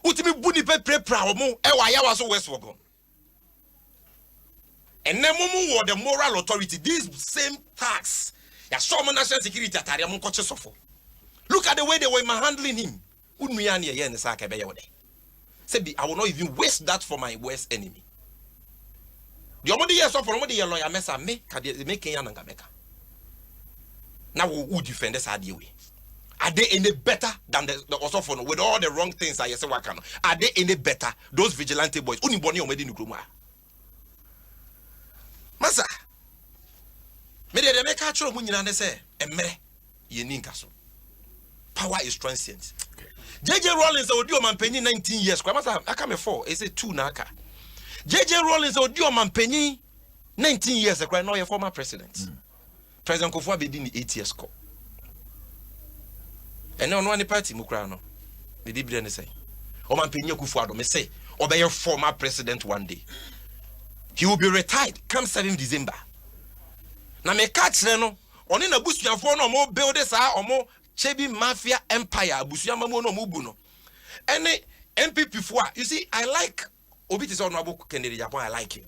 Who timi buni pe pra mo e wa ya so west wogon. And then mumu the moral authority this same tax. Ya show national security atare mo koche sofo. Look at the way they were handling him. Unu ya ne ye ne sa ka be ye wode. Say be I will not even waste that for my worst enemy. The omodi yes for omodi ye lawyer mesa me ka de make Kenya nanga meka. Now who defend this idea way? Are they any better than the Osofo with all the wrong things I say wakano? Are they any better? Those vigilante boys. Uniboni omedi nukruma. Masa. Me de make achro mu nyina say emre ye ninkaso. Power is transient. JJ Rawlings odi o mampanyi 19 years. Kwa masa aka me 4, e say 2 na aka. JJ Rawlings odi o mampanyi 19 years ekwa no ye former president. President Kufuor be di 8 years ko. And no one party mukrano. The Dibri say. O Mpensenpensenmu Kufuado me say, obey your former president one day. He will be retired come 7 December. Na me catch no, oni na busuafo no mo build this omo chebi mafia empire busuama mo no mo bu no. Any MPP for you see I like Obiti so no abu Kennedy Japan I like him.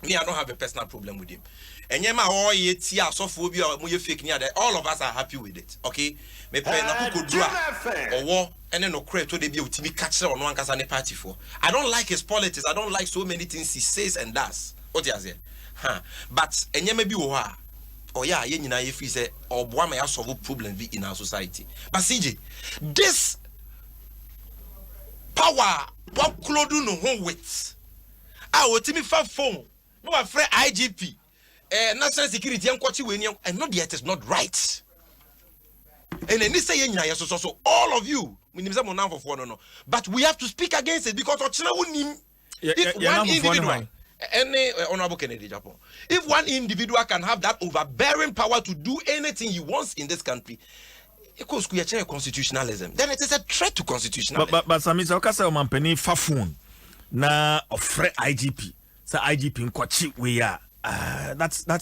Me I don't have a personal problem with him. Enyema all ye tia sophobia mo ye fake near that all of us are happy with it. Okay? Me pe na kukodua owo ene no credit to dey be utimi catch on one kasa ne party for. I don't like his politics. I don't like so many things he says and does. What you say? But enyema bi wo ha. Oh yeah, ye nyina ye fi say oboa ma ya solve problem be in our society. But CJ, this power what clodu no ho with. Otimi fa phone. No afraid IGP. National security and not yet is not right. And then this say so all of you but we have to speak against it because if one individual any honorable Kennedy Japan, if one individual can have that overbearing power to do anything he wants in this country, it goes to constitutionalism. Then it is a threat to constitutionalism. But Samisa Okasa Omampeni Fafun na ofre IGP. So IGP Nkwachi we are. That's and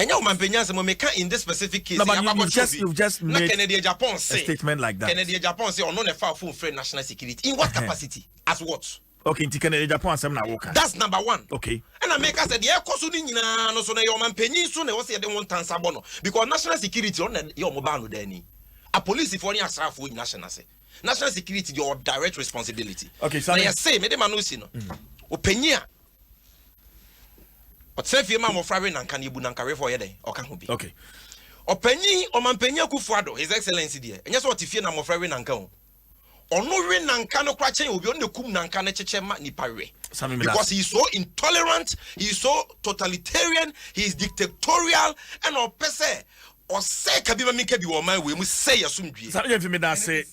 you Mampenya in this specific case. No, but you've just made Kennedy Japan say, a statement like that. Kennedy Japan say on a far phone for national security. In what capacity? As what? Okay, in Kennedy Japan some na woka. That's number one. Okay. And I make us say the air cost nyina no so na your Mampenyi so na say they want tansabono because national security on your mobile no dani. A police for any asrafo national say. national security your direct responsibility. Okay, so I say me de manusi no. Openya. Otsefi ma mo frawe nanka ne bu nanka refo ye den oka ho bi. Okay. Opanyi omampanya Kufuado his excellency there. Enye so otifie na mo frawe nanka ho. Ono we nanka no kwa chen obi on kum nanka ne cheche ma nipa we. Because he is so intolerant, he is so totalitarian, he is dictatorial, and opese or say kabima minke bi wo man we mu say asumdue. Sa me da say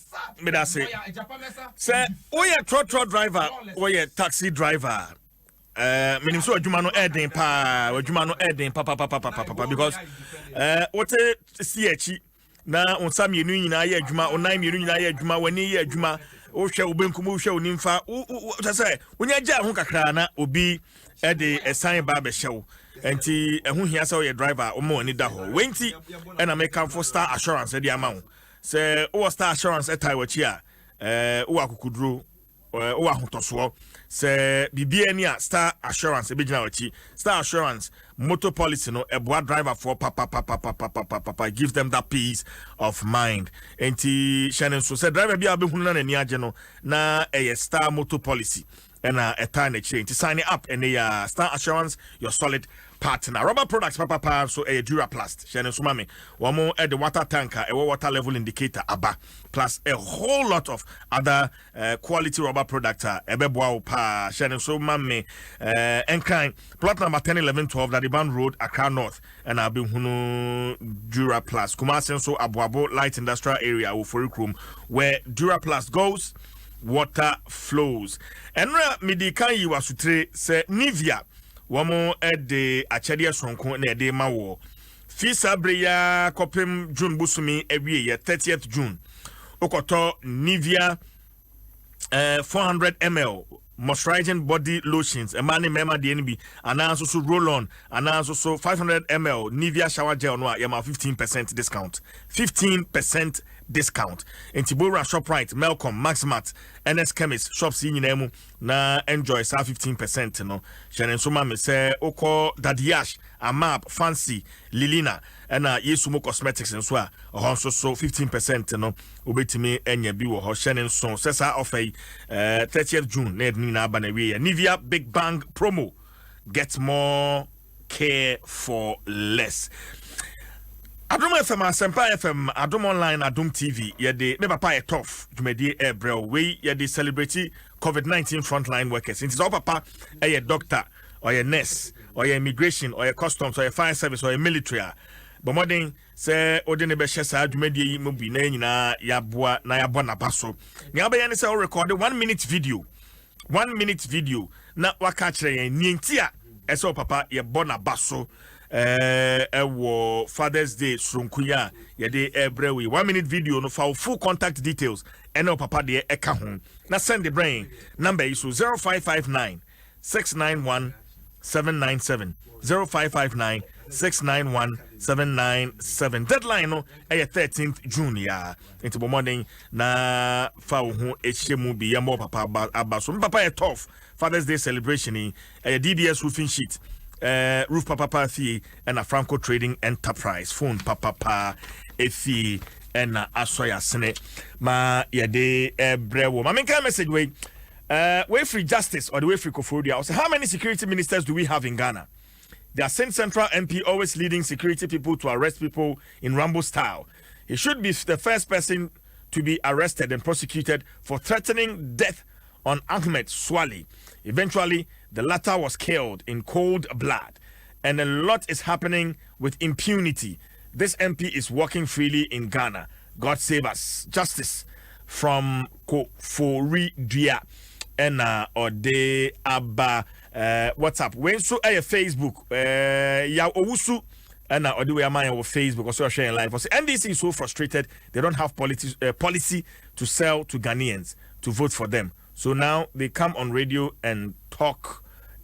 say we trotro driver, we taxi driver. Meaning so adwuma no eden pa, adwuma no eden pa because what see echi na onsa mienu nyina ye adwuma, onan mienu nyina ye adwuma, wani ye adwuma, o hwe obenkum o hwe onimfa, o say wonya gya ho kakra na obi e de esan ba be hyew. Enti ehun hia say o driver o mo ani da ho. Wenti e na make am for Star Assurance e de ama ho. Say o Star Assurance e tai wachi a o akukuduro o ahotoso. Say bibia ni a Star Assurance e bigina wachi. Star Assurance motor policy no eboa driver for papa give them that peace of mind. Enti Shannon so say driver bia be hunu na ni age no na Star motor policy and a time exchange to sign it up and Star Assurance your solid partner. Rubber products papa so a Duraplast Shannon Sumami one more at the water tanker a water level indicator aba plus a whole lot of other quality rubber products ebeboa pa Shannon Sumami and kind plot number 10 11 12 that the Band Road Accra North and I've been hunu Duraplast Kumasi so Abuabo light industrial area Ufurikrum where Duraplast goes water flows. And midi kan yi wasutre se Nivea wamo de achede sonko na de mawo. Fi sabre ya kopem June busumi ewie ye 30th June. Okoto Nivea 400 ml moisturizing body lotions a man member the NB and also so roll on and also so 500 ml Nivea shower gel no yama 15% discount 15% discount in Tibora ShopRite Melcom Maximat NS Chemist shops in Nemu na enjoy 15% no Shannon so mama say oko Dadiash Amap Fancy Lilina and Yesumo Cosmetics and so also so 15% no obetimi enya bi wo ho Shannon so sesa offer 30th June na banawe Nivea Big Bang promo get more care for less. Adom FM Asempa FM Adom Online Adom TV yede me papa e tough dwumadi ebrel we yede celebrate COVID-19 frontline workers. It is all papa a doctor or a nurse or a immigration or a customs or a fire service or a military. But modern say odene be hyesa dwumadi yi mo bi na nyina yaboa na yabo na baso. Ni abaye ne say record 1 minute video. 1 minute video na waka kire yen nientia eso papa ye bona baso wo Father's Day Srunkuya yede ebrewe 1 minute video no for full contact details eno papa de eka ho na send the brain number is 0559 691 797 0559 691 797 deadline no 13th June ya into morning na fa wo ho ehemu bi ya mo papa abaso papa e tough Father's Day celebration DBS roofing sheet roof papa fee and a Franco Trading Enterprise phone papa fee and asoya sene ma yede brewo ma menka message way free justice or the way free Kofodia. So how many security ministers do we have in Ghana? They are sent Central MP always leading security people to arrest people in Rambo style. He should be the first person to be arrested and prosecuted for threatening death on Ahmed Swali. Eventually, the latter was killed in cold blood, and a lot is happening with impunity. This MP is walking freely in Ghana. God save us. Justice from Kofori Dia and Ode Abba. What's up? When so Facebook, ya Owusu and Ode we am on Facebook also sharing live. NDC is so frustrated they don't have policy to sell to Ghanaians to vote for them. So now they come on radio and talk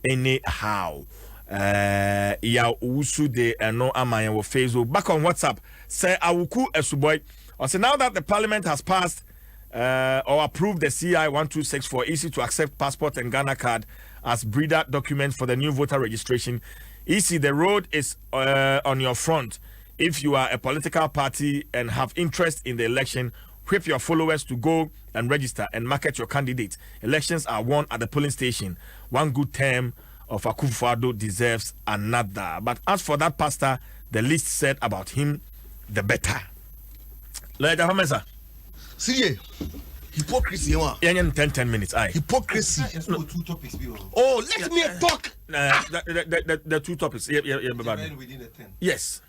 anyhow. Ya Owusu de no amaya on Facebook. Back on WhatsApp, say Awuku Esuboy. I say now that the Parliament has passed or approved the CI 1264 easy to accept passport and Ghana card as breeder document for the new voter registration. Easy, the road is on your front. If you are a political party and have interest in the election, Whip your followers to go and register and market your candidate. Elections are won at the polling station. One good term of Akufo-Addo deserves another. But as for that pastor, the least said about him, the better. Lawyer Jafamesa. See, hypocrisy. 10 minutes. Aye. Hypocrisy. Two topics. Oh, let me talk. The two topics. Yeah. Within the 10. Yes.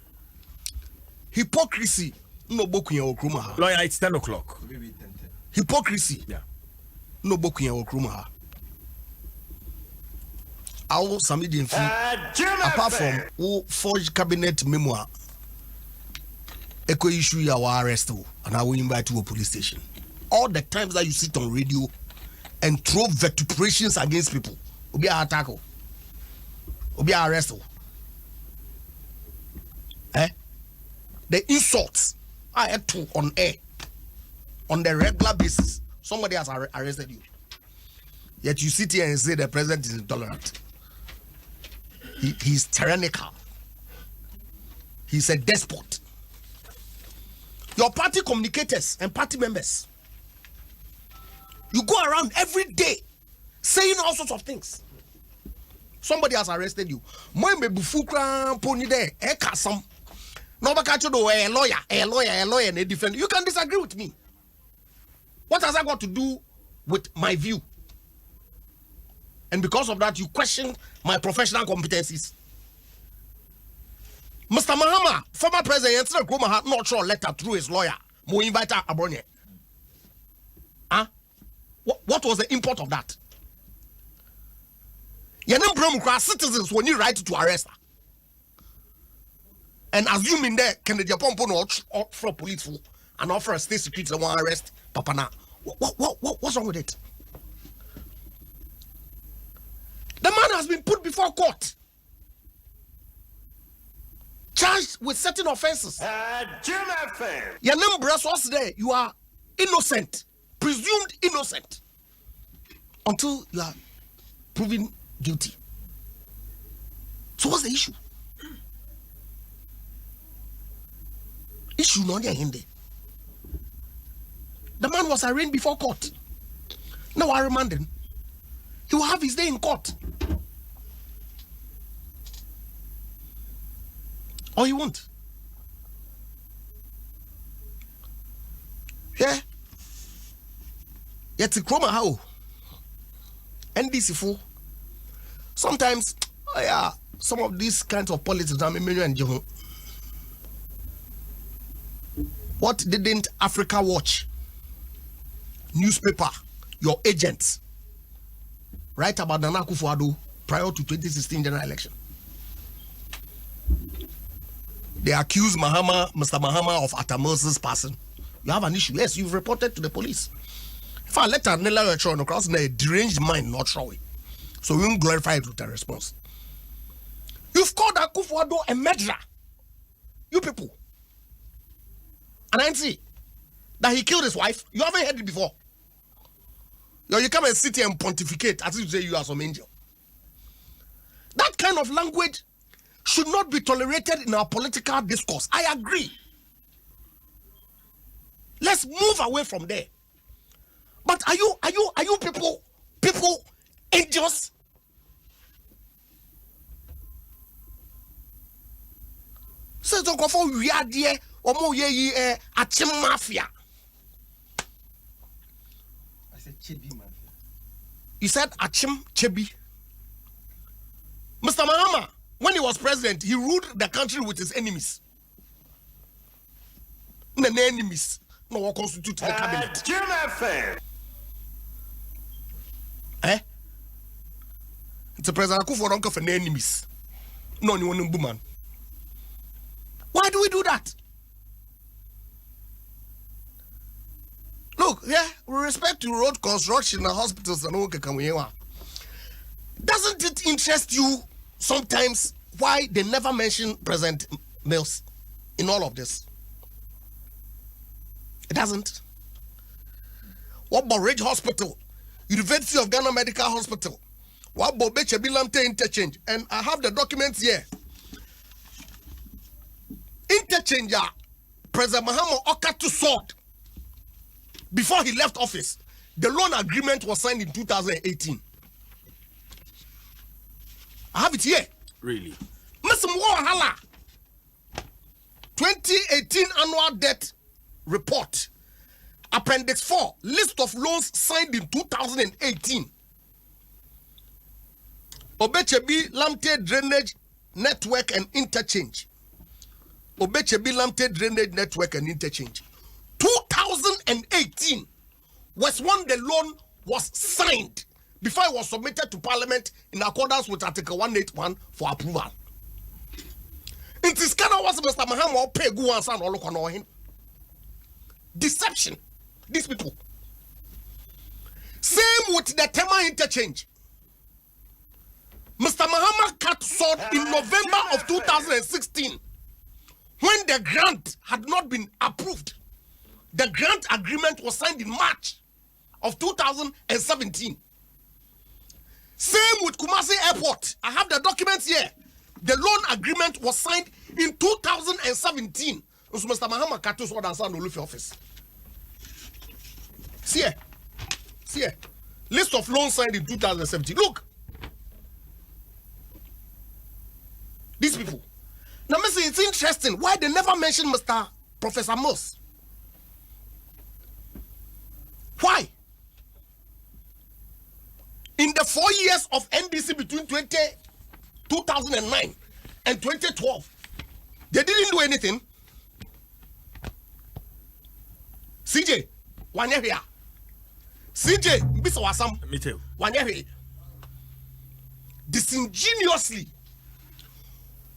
Hypocrisy. No boku ya okruma ha. Lawyer, it's 10 o'clock. Maybe 10. Hypocrisy. Yeah. No boku ya okruma ha. Awo sami di nfi. Apart from who forged cabinet memoir. Eko issue ya wa arrest o, and I will invite to a police station. All the times that you sit on radio and throw vituperations against people, obi a attack o, obi a arrest o. The insults I had to on air on the regular basis. Somebody has arrested you. Yet you sit here and say the president is intolerant. He's tyrannical. He's a despot. Your party communicators and party members, you go around every day saying all sorts of things. Somebody has arrested you. No, a lawyer, and a defender. You can disagree with me. What has that got to do with my view? And because of that, you question my professional competencies. Mr. Mahama, former president, had not sure letter through his lawyer. Mo invite Abronye. Huh? What was the import of that? Citizens when you write to arrest her. And assuming that Kennedy Pompo no offer police and offer a state security and one arrest Papa na. What's wrong with it? The man has been put before court, charged with certain offenses. Your name was there. You are innocent, presumed innocent, until you are proven guilty. So what's the issue? Issue not in there. The man was arraigned before court. Now I remand him. He will have his day in court. Or he won't. Yeah. Yet Chroma how? NDC fool. Sometimes, some of these kinds of politics are and what didn't Africa Watch newspaper, your agents, write about Nana Akufo-Addo prior to 2016 general election? They accuse Mr. Mahama of Atamose's passing. You have an issue. Yes, you've reported to the police. If I let Nella show across a deranged mind, not showing. So we won't glorify it with a response. You've called Akufo-Addo a murderer. You people. And I see that he killed his wife. You haven't heard it before. You come and sit here and pontificate as if you say you are some angel. That kind of language should not be tolerated in our political discourse. I agree. Let's move away from there. But are you people angels? So don't go for we are there or more ye achim mafia. I said Chebi mafia. You said achim Chebi. Mr. Mahama, when he was president, he ruled the country with his enemies. The enemies no one constitute the cabinet. It's a president who for uncle for enemies. No one man. Why do we do that? Look, yeah, with respect to road construction and hospitals and all, doesn't it interest you sometimes why they never mention President Mills in all of this? It doesn't. What about Ridge Hospital, University of Ghana Medical Hospital? What about Bechebilamte Interchange? And I have the documents here. Interchange, President Mahama Okatu sword before he left office, the loan agreement was signed in 2018. I have it here. Really? Mr. Mwahala, 2018 annual debt report, Appendix 4, list of loans signed in 2018. Obechebi Lamte Drainage Network and Interchange. Obechebi Lamte Drainage Network and Interchange. 2018 was when the loan was signed before it was submitted to Parliament in accordance with Article 181 for approval. In this kind of was Mr. Mahama pay Guan San or him. Deception. These people. Same with the Tema interchange. Mr. Mahama cut short in November of 2016 when the grant had not been approved. The grant agreement was signed in March of 2017. Same with Kumasi Airport. I have the documents here. The loan agreement was signed in 2017. So Mr. Mahama cut short and signed Olufi office. See here. List of loans signed in 2017. Look. These people. Now, it's interesting why they never mention Mr. Professor Moss. Why? In the 4 years of NDC between 2009 and 2012, they didn't do anything. CJ, one year here. CJ, Mr. Wasam, Me too. 1 year here. Disingenuously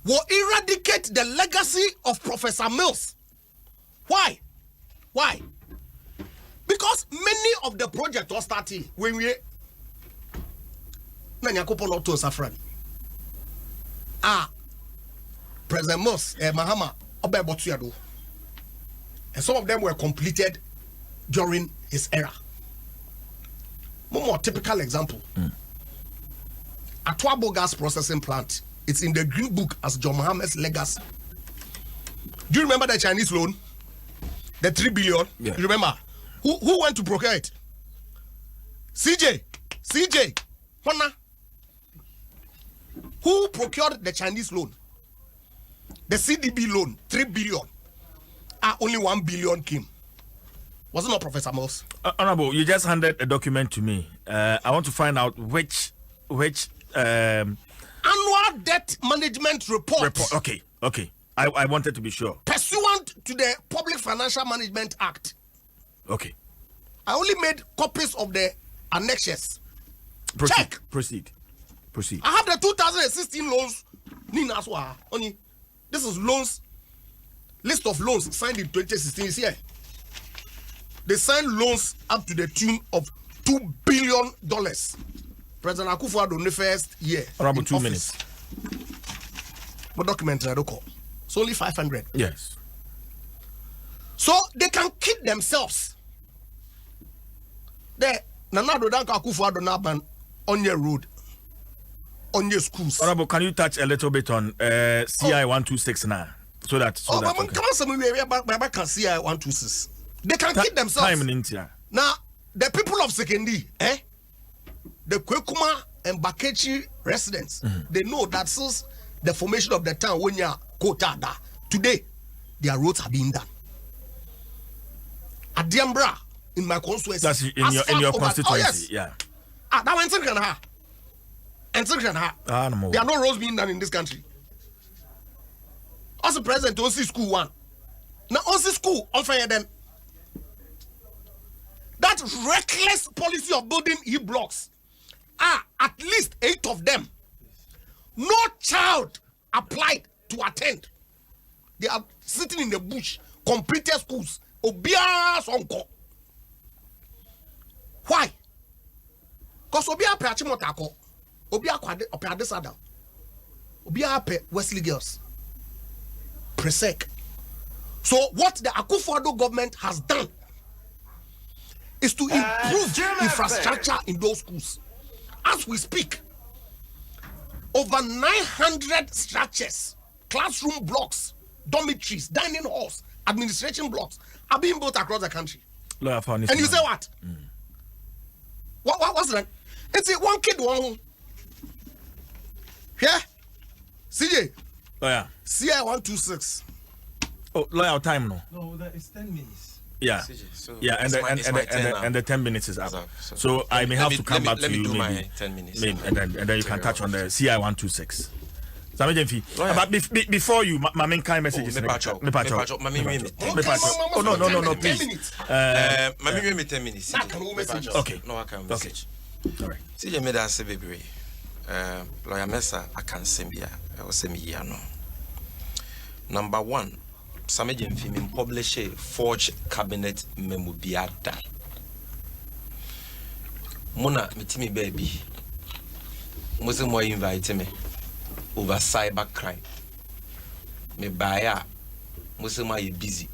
will eradicate the legacy of Professor Mills. Why? Because many of the projects were starting when we President Mills, Mahama, and some of them were completed during his era. More typical example. Atwabo gas processing plant. It's in the green book as John Mohammed's legacy. Do you remember the Chinese loan? The 3 billion? Yeah. You remember? Who went to procure it? CJ. Hona. Who procured the Chinese loan? The CDB loan, 3 billion. Only 1 billion came. Was it not Professor Moss? Honorable, you just handed a document to me. I want to find out which annual debt management report. Okay. I wanted to be sure. Pursuant to the Public Financial Management Act. Okay. I only made copies of the annexes. Check. Proceed. I have the 2016 loans. Only this is loans. List of loans signed in 2016 is here. They signed loans up to the tune of $2 billion. President Akufo-Addo the first year. Around 2 office. minutes. But document I don't call. It's only 500. Yes. So they can keep themselves. There, Nanado Danka Akufo-Addo Naban on your road, on your schools. Honorable, can you touch a little bit on CI 126 so that come on, some way back can CI 126. They can keep themselves. Time in India. Now, the people of Sekendi, the Kwekuma and Bakechi residents, they know that since the formation of the town when you're Kotada, today their roads are being done. At Diambra, in my constituency. That's in your constituency, yeah. That went in Ghana. There are no roads being done in this country. Also, President, OC School 1. Now, OC School, on fire then. That reckless policy of building e-blocks, at least 8 of them, no child applied to attend. They are sitting in the bush, completed schools. Obia Sonko. Why? Because Obia pe Achimotako, Obia Kwade Opeadesada, Obia pe Wesley Girls, Presec. So what the Akufo-Addo government has done is to improve infrastructure in those schools. As we speak, over 900 structures, classroom blocks, dormitories, dining halls, administration blocks are being built across the country. Lawyer for And you say what? What's that? It's one kid one. Yeah. CJ. Lawyer. CI 126. Oh, lawyer time no. No, that is 10 minutes. Yeah. So Yeah, and the 10 minutes is up. So I may have to come back to you maybe 10 minutes. and then you can touch on the CI 126. But before you, my main kind message is Oh, no, please. Mami 10 minutes. Okay. No, I can Okay. message. All right. See, you made us say, baby. Lawyer Mesa, I can send you. I was saying, no. Number one, some agent film publish a forged cabinet memo biada. Mona, me baby. Muslim boy invite me over cyber crime. Me buy Muslim are busy.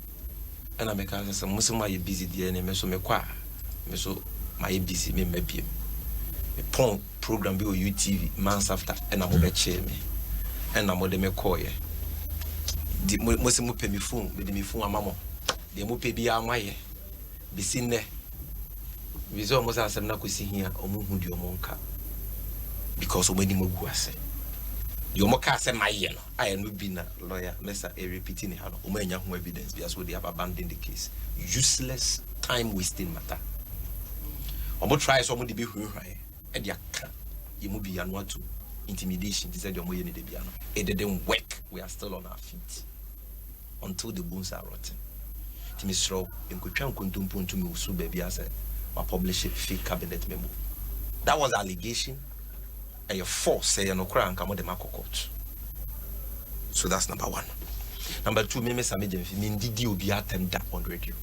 And I make us say Muslim are busy DNA, so me kwa. Me so my busy, me maybe. Me pon program be on UTV months after, and I'm over chair me. And I'm over me call ye. The Muslim pay me phone, with me phone, mama. The mo pay be a my be seen there. We saw almost as I'm not see here, or move your monka. Because when you move, I say, you moka say my yellow. I am not being a lawyer, Mesa, a repeating how Omania evidence because they have abandoned the case. Useless, time wasting matter. I'm going to try someone to be who I am. And you move beyond what to intimidation. They said you're more than the piano. It didn't work. We are still on our feet until the bones are rotten. Timisro, in Kuchan Kuntum to me, so baby, I said, I publish a fake cabinet memo. That was allegation. And your force say no cry and come on the Marco court. So that's number one. Number two, me did you be attempted on radio?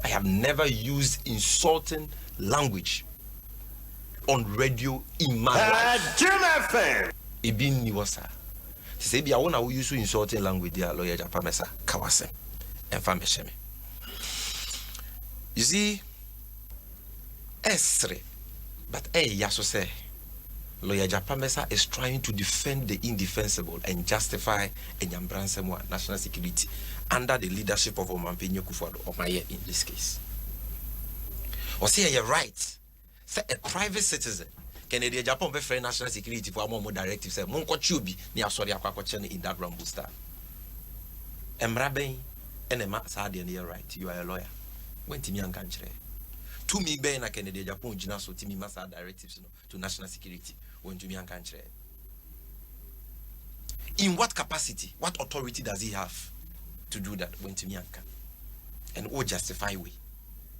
I have never used insulting language on radio in my life. Adom Ibin ni wasa. Say be I wanna use insulting language there, lawyer Japamesa, Kawasem, and Famesheme. You see, Esre, but Yaso say. Lawyer Japamesa is trying to defend the indefensible and justify Mpensenpensenmu national security under the leadership of Mpensenpensenmu Omaye in this case. Or say you're right. Say a private citizen Canadian Japan be for national security for more directive say Monko Chubi ni asori akwakoche in that rumble star. Emraben enema sade na you're right. You are a lawyer. When timi anka nkyere. To me be na Canadian Japan gina so timi masa directives to national security. When to me and country. In what capacity, what authority does he have to do that when to me and what justify way?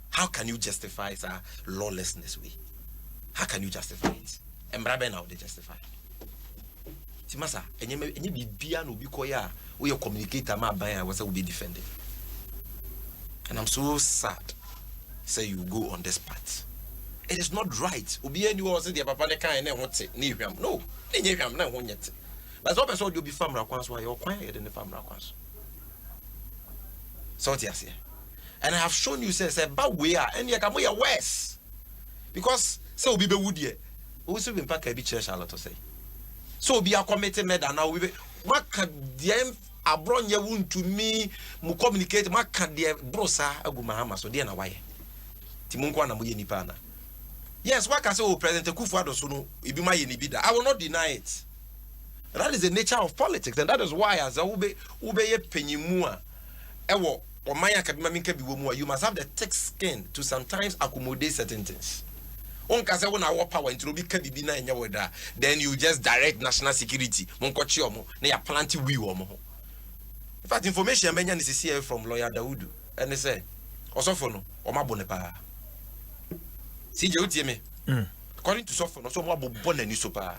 How can you justify lawlessness way? How can you justify it? And Braben now they justify. Timasa, and you be bian be koya, we communicator my buyer was will be defended. And I'm so sad. Say you go on this path. It is not right. Obi anyone say the papa ne kan na won te ni hwam. No, ne nye hwam na won yete. But so person do be famra kwanso why your kwan ye de ne famra kwanso. So what you say? And I have shown you say ba we are and you can more worse. Because say obi be wudie. We so be pack a bi church a lot to say. So obi a committed murder now we what can dem abron ye won to me mu communicate what can dem brosa agumahama so dey na why. Timunko na mo ye nipa na. Yes, what can say President Kufuor so no ibima ye ni bida. I will not deny it. That is the nature of politics, and that is why as a ube ye penyimu a ewo omanya kabima minka bi wo mu you must have the thick skin to sometimes accommodate certain things. On ka say wona wo power ntro bi ka bibi na enya woda, then you just direct national security monko chi omo na ya plant we omo ho. In fact, information menya ni CCA from lawyer Daudu and they say osofo no omabo ne pa. CJ me. According to software, so more born and super.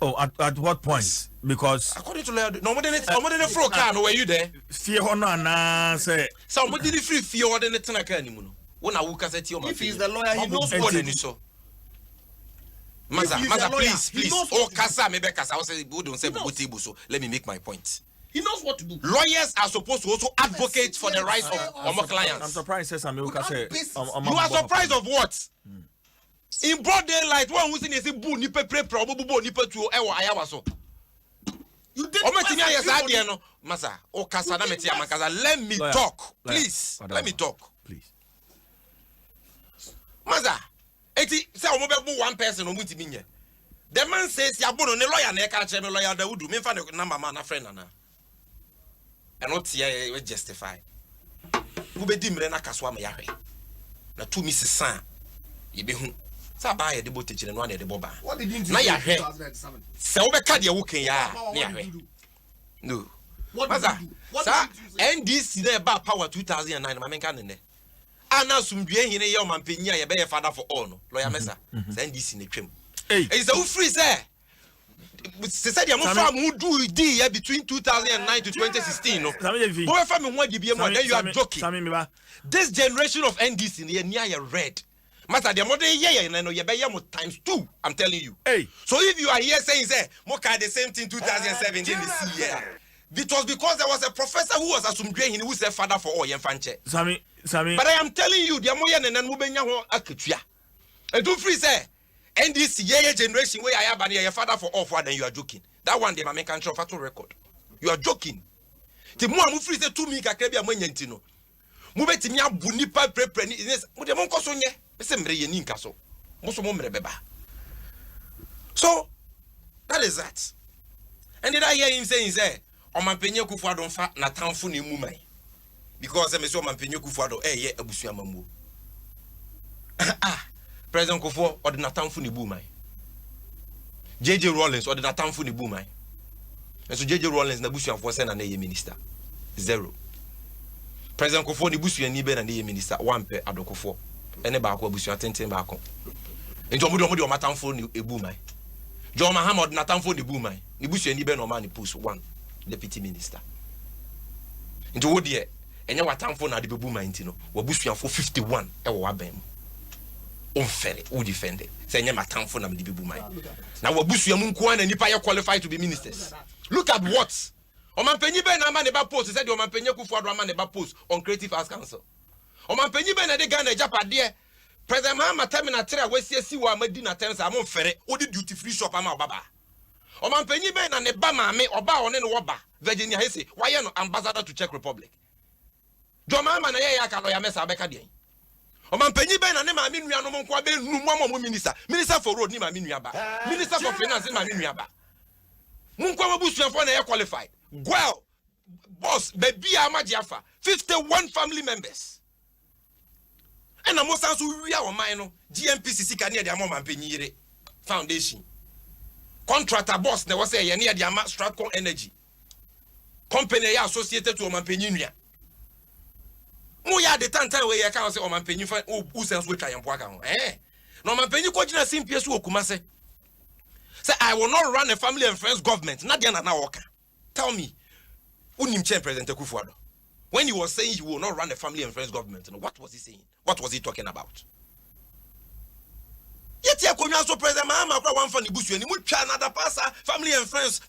Oh, at what point? Yes. Because according to no more than a floor car, no, were you there? Fear honor say somebody did free fear than the Tanaka anymore. When I woke up at your if he's the lawyer, he knows what he saw. Maza, please. Oh, Casa, maybe Casa, I was saying, don't say table, so let me make my point. He knows what to do. Lawyers are supposed to also advocate for the rights of our clients. I'm surprised, says America say. You are surprised of what? In broad daylight, one who's in a boo nipper probable nipper to our ayawaso. You did Masa, oh Casana Metia Macaza, let me talk, please. Let me talk. Please. Maza, eti say o mo be one person o muti minye. The man says ya bono ne lawyer na e ka che me lawyer da wudu me fa ne number man na friend na. And not here we justify. Wo be di mre na kaso am ya hwe. Na tu mi sisan ye be hu. Sa ba ye de botechire no na ye de boba. What did you do na in ya hwe. 2007? Se wo be ka de wo ken ya na ya hwe. No. What did Maza, you do? What sa did you say? NDC there ba power 2009 ma menka ne. Ana sumdue hine ye o mampanyi a ye be ye father for all no. Lawyer Mesa. Sa NDC ne twem. Hey. Is a free say. Se said you fam who do D between 2009 to 2016 no. Who fam me one DBM then you are joking. This generation of NDC near your red. Master the modern year no you be mo times 2. I'm telling you. Hey. So if you are here saying say mo ka the same thing 2017 this year. It was because there was a professor who was asumdwe who said father for all yemfanche. Sammy. But I am telling you the moya nenen mo benya ho akatua. And do free say and this year generation where I have your father for all for then you are joking. That one day my can show fatal record. You are joking. The more I'm free say 2 minutes kakrebia manyantino. Mu betimi abu nipa prepare ni mo de mon koso nye. Me se mre ye ni nkaso. Mo so mo mre beba. So that is that. And did I hear him saying say o mampenye kufu adon fa na tamfo na emu man. Because me so mampenye kufu adon ye abusua mamu. President Kofo or the Natamfu ni boomai. JJ Rawlings or the Natamfu ni boomai. And so JJ Rawlings na busu afo send na ye minister. 0. President Kofo ni busu ni be na ye minister 1 pe adokofo. Ene ba ko busu atenten ba ko. Nti omo o matamfo ni ebumai. John Mahamud Natamfo ni boomai. Ni busu ni be no man ni post 1 deputy minister. Nti wo de enye watamfo na de bebumai nti no. Wo busu afo 51 e wo wabem. Unfair, who defend it. Say, I'm a town for them, the people. Now, what Bush Yamunkuan and Nipa qualified to be ministers. Look at what Oman Penny Ben Aman about post said, Oman Penyaku for Raman about post on Creative Arts Council. Oman Penny Ben and the Ghana Japa dear. President Mahama Terminal Terra West Siwa Medina Tens Amon Ferre, or the duty free shop Ama Baba. Oman Penny Ben and the Bama me or Ba on any Waba, Virginia Hesse, why no ambassador to Czech Republic? Joma man Yaka Loya Mesa Becadian. Oman penyi ben na ne ma minua no monko abe nu mo minister for road ni ma minua ba minister for finance ni ma minua ba monko abusuafo na qualified well boss baby amajiafa 51 family members and amo sanso wia o man no GMPCC ka ne de amo man penyi yire foundation contractor boss na was say ye ne de ama Stratcom Energy company ya associated to oman penyi nua. Mo ya the time we ya kan say o man penyi fa o sense we twa yempo aka ho no man penyi ko gina simpie so okumase say I will not run a family and friends government na dia na woka. Tell me unim chen President Akufo-Addo when he was saying he will not run a family and friends government, what was he saying? What was he talking about? Yet ya konwa so President Mahama kwa one funny busu ni mu twa another pastor family and friends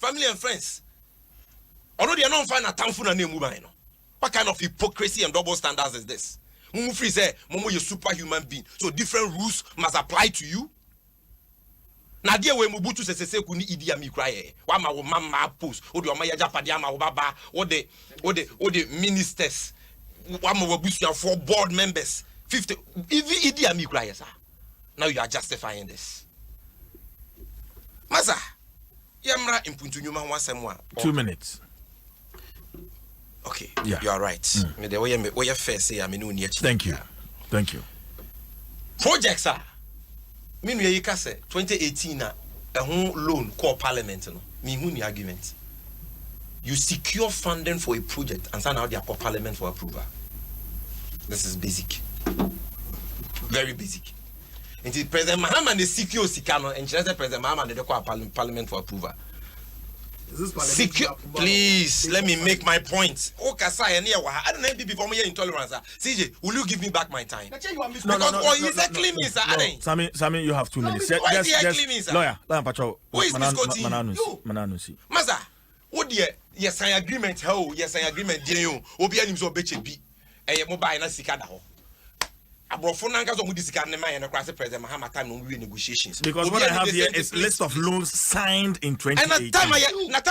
ono dia no fa na tamfu na nemu ban no. What kind of hypocrisy and double standards is this? Mumu free say, Momo you superhuman being. So different rules must apply to you. Na dia we mubutu se kuni idi ami kraye. Wa ma wo mama post. O de o ma ya japade ama wo baba. O de ministers. Wa ma wo busu for board members. 50 idi ami kraye sir. Now you are justifying this. Maza. Yamra impuntu nyuma wasem 2 minutes. Okay, yeah. You are right. Thank you. Projects are. Meanwhile, you can say 2018 a home loan called Parliament. No, me argument. You secure funding for a project and send out their Parliament for approval. This is basic, very basic. Until President Mahama they secure Sikano and President Mahama they call Parliament for approval. Secure, please let me make my point. I don't know before me intolerance. CJ, will you give me back my time? Sammy, you have 2 minutes. Yes, lawyer, Patrol. Who is this Maza, what dear? Yes, I agreement. How? Yes, I agreement. Dear you, Obi and him betche be a mobile na sikada. President Mahama time on negotiations. Because what I have here is list of loans signed in 2018. And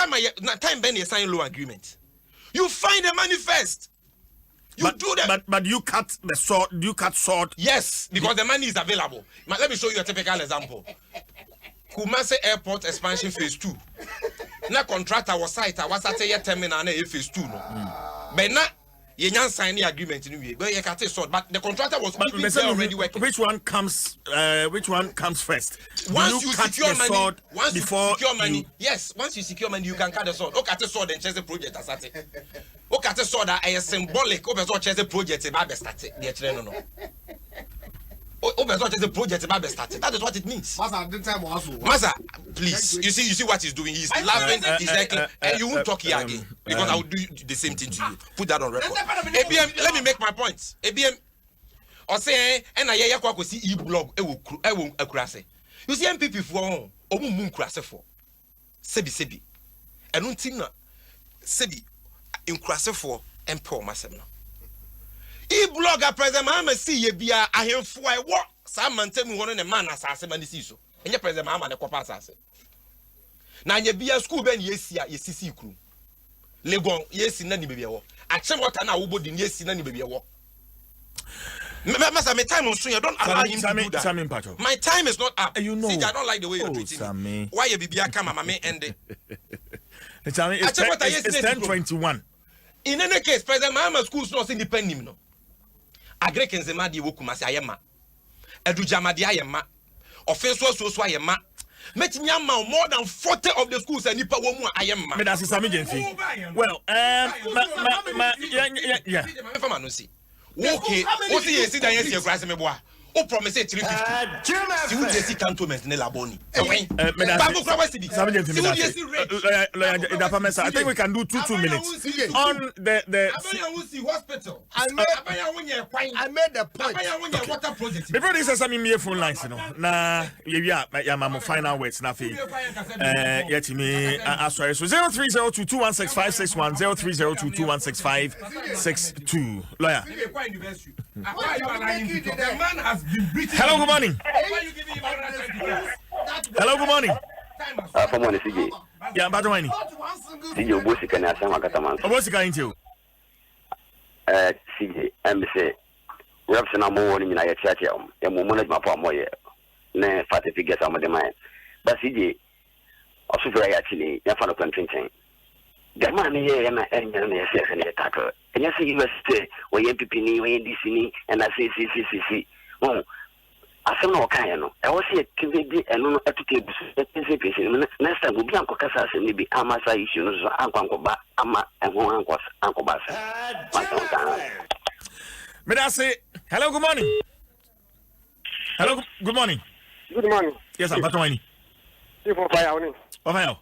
time Ben sign loan agreement. You find the money first. You do that. But you cut the sword. You cut sword. Yes, because the money is available. Let me show you a typical example. Kumasi Airport expansion phase 2. Na contractor was site. Was at a terminal na phase 2 no. But na you can't sign the agreement in the but you can't sword. But the contractor was already working. Which one comes? Which one comes first? Once you cut secure the money, sword once you before secure money, yes. Once you secure money, you can cut the sword. Okay, the sword and chase the project as at it. Okay, the sword is symbolic. Okay, so chase the project about started. No. Okay, so chase the project about started. That is what it means. Masa, please. You see what he's doing. He's laughing. He's like, and you won't talk here again because I will do the same thing to you. Put that on record. ABM, let me make my point. ABM. Or say, and I hear you see e-blog. You see MPP for omu moon krase for sebi and don't think sebi in krase for empo masem no e-blogger president Mahama see ye bia ahemfo ai wo sa mantem ho no ne man asase man si so enye president Mahama ne kopa asase na nya bia school ben yesi a yesisi kru legon yesi na ni bebia wo achem water na wo bodi yesi na ni bebia wo. Master, my time on soon. You don't allow him to do that. My time is not up. You know. See, I don't like the way you're treating me. Why you be come, mama, end it. It's 10:21. In any case, President Mahama schools not independent. No. Agree Mpensenpensenmu di wokumasi ayema. Edujamadi ayema. Offense so ayema. Metnyama more than 40 of the schools and nipa wo mu ayema. Me that's Sami Jensi. Well, yeah. Okay, what see you see that yes, you grass me boy. O promise 350. See who just cantonment ne laboni. I think we can do 2 minutes on the hospital. I made the point. Before this is some phone lines, you know. Na my final words na fi. Yet me sorry. So 0302216561 0302216562. Lawyer. The man has been beaten. Hello, good morning. Hello, good morning. For morning, CJ. Yeah, but when CJ Obosi can answer my cataman. Obosi can you? CJ, say, reps and I'm more in a church. And woman my poor moye. Ne fatty figures on the mind. But CJ, also very actually, you're fond of planting. The man here and I tackle. And you see, you stay where you PPN, where you DC, and I see. Oh, I said no kind. I was here to and no to table. Next time, we'll be Uncle Cassas and maybe Amasa issues, Uncle Ama, and one Uncle Bass. May I say, hello, good morning. Hello, good morning. Good morning. Yes, I'm Batwani. You for fire on it. Oh, hell.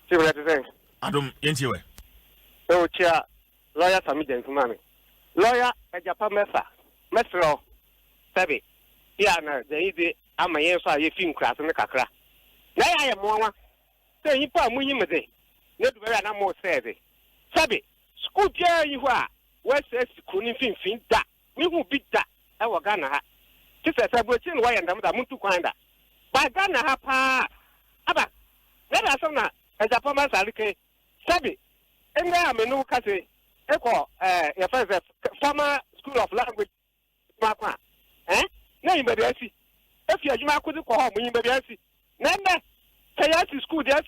See what I say. Adom Yentiwe. So, chair, lawyer Samiden Fumami. Lawyer, a Japan Mesa. Metro. Sabi. Yeah, no, the easy. I'm a yes, I film class in the Kakra. Now I am one. Say, you put me in the day. Not very more savvy. Sabi. School chair you are. West says, couldn't think that. We will beat that. I was gonna have. Just as I was saying, why and I'm to find that. By Ghana, ha, Abba. Let us on that. As a former Salike. Sabi. And there I'm a new cousin. Echo, your first former school of language. Papa. Eh? No, you may be see. If you are couldn't call home, you may be see. Never. Say to school, yes.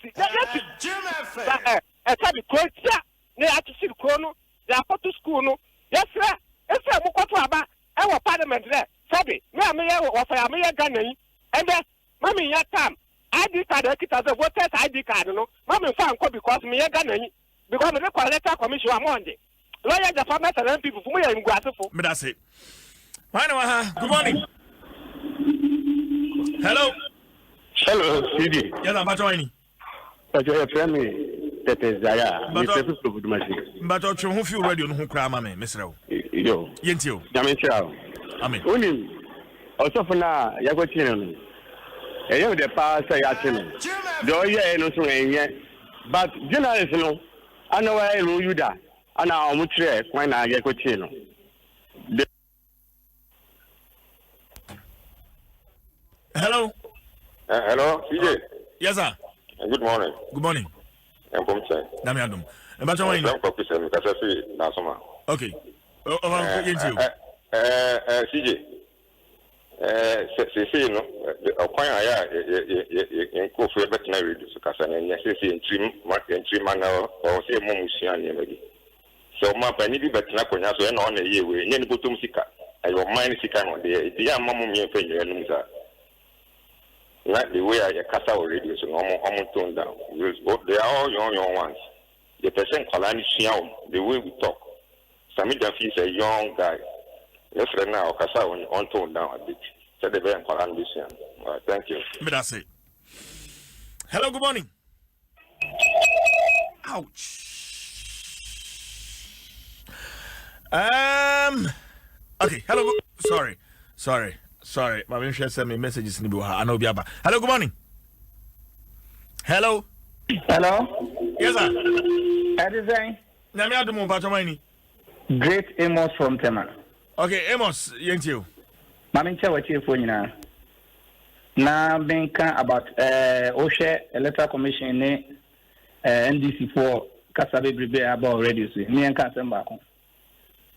A Sabi quote, yeah. They have to see the chrono. They are put to school, no. Yes, sir. If I walk about our parliament there, Sabi, me a mayor of a mayor gunning, and then, Mammy, your time. ID card, I get as a voter's ID card, no. Mammy found because me a gunning, because the letter commission on Monday. Lawyer, the farmers and people from where I'm grateful. But that's it. Good morning. Hello. Hello, CD. Yes, I'm Batwani. But your friend, that is Zaya. But who feel ready on who cry, mammy, Mr. Yo, Yentio. Damichao. Amen. Only also for now, Yagotin. And you the past say actually. Do you know so but journalists know. I know why you da. And now I'm sure when I get Cochino. Hello. Hello, CJ. Yes, sir. Good morning. Good morning. I'm from Say. Dami Adom. But why? I'm from Nasoma. Okay. CJ. Say no. Okwan aya enko fu betina ready so kasa na nya say entrim man or say mo musia ne maybe. So ma pa ni bi betina konya so na ona ye we nya ni botom sika. Ayo mine sika no de ya mamu mi fe nyu enum sa. Na the way I kasa already so omo tone down. They are all young ones. The person Kalani Shiao, the way we talk. Sami Jafi is a young guy. Let's right now, Kasa on tone down a bit. So the very Kalani Shiao. Thank you. But that's it. Hello, good morning. Ouch. Okay, hello. Sorry. My mom sent me messages in the I know Biaba. Hello, good morning. Hello. Yes, sir. Adom Great Amos from Tema. Okay, Amos, you. Mami chawa chifu nyina. Na benka about Oshe Electoral Commission ne NDC for Kasabe Bribe about radio so. Ni enka semba ko.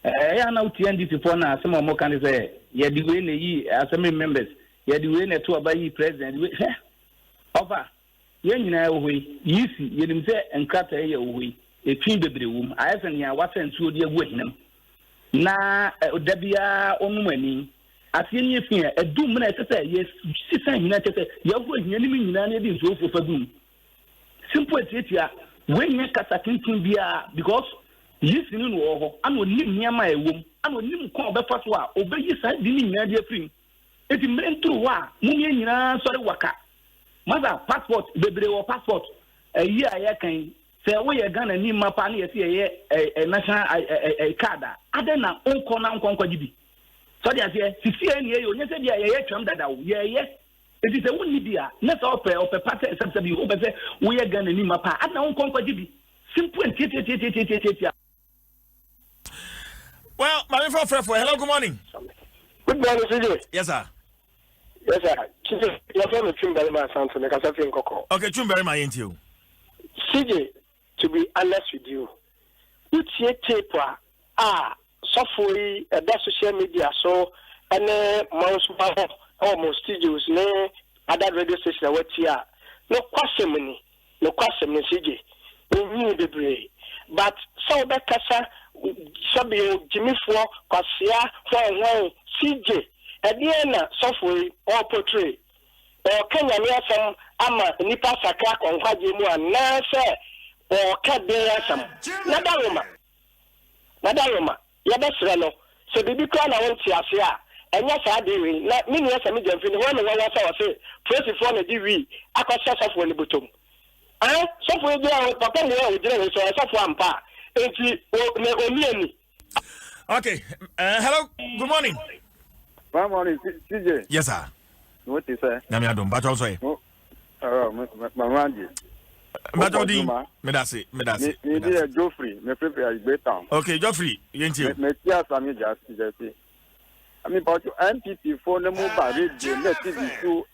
Ya na uti NDC for na asema mo kan say ye di we ne yi assembly members, ye di we ne to abayi president we. Ofa ye nyina ehoi yisi ye nim se enkata ye ehoi etwin bebrewum ayesen ya wasen suo di agu ahinam na odabia onumani atie ni efin edum na etese ye sisan hina etese ye agu ahinam ni nyina na di nso fofadum simple etiatia we nya kata kinkin bia because yisi ni no ho ana onim niama ewom ana onim kon obefa so a obeyi sa di ni nyina di afrim eti mentru wa munye nyina sori waka Mother passport, bebre or passport. A year I can say we are gonna need my pani a national card. I don't know on corner gibi. So they say, CCN, you said, yeah, tram that out. Yeah. It is a one media, not up a party, except you over there. We are gonna need my pa. I don't conquer gibi. Simple and well, my friend, hello, good morning. Good morning, CJ. Yes, sir. Yes, sir. You're from the Chumberry Sanson, because I think Coco. Okay, Chumberry, my into. CJ, to be honest with you, it's a tape, software, that's social media, so, and most almost studios, other radio station, what here. No question, CJ. We need the brave. But so that Casa, Jimmy for Cassia, for CJ. Adiana software or portray or Kenya some ama nipa sakra on kwaje mu anase or kadera some nadaroma yabesra no so bibi kwa na won ti ase a enya sa de wi na mini asa mi jamfi no won wa sa say press for na di wi akosha software ni botom software dey on papa ni o jire so software ampa enti o ni ani. Okay, hello, good morning. Good morning, CJ. Yes, sir. What is that? Nami Adom, but also. Mamandi. Matodi, Medasi. Me dear Geoffrey, me prepare better. Okay, Geoffrey, yenti. Me tia sami just. I mean, but MPP for the move by radio, let TV to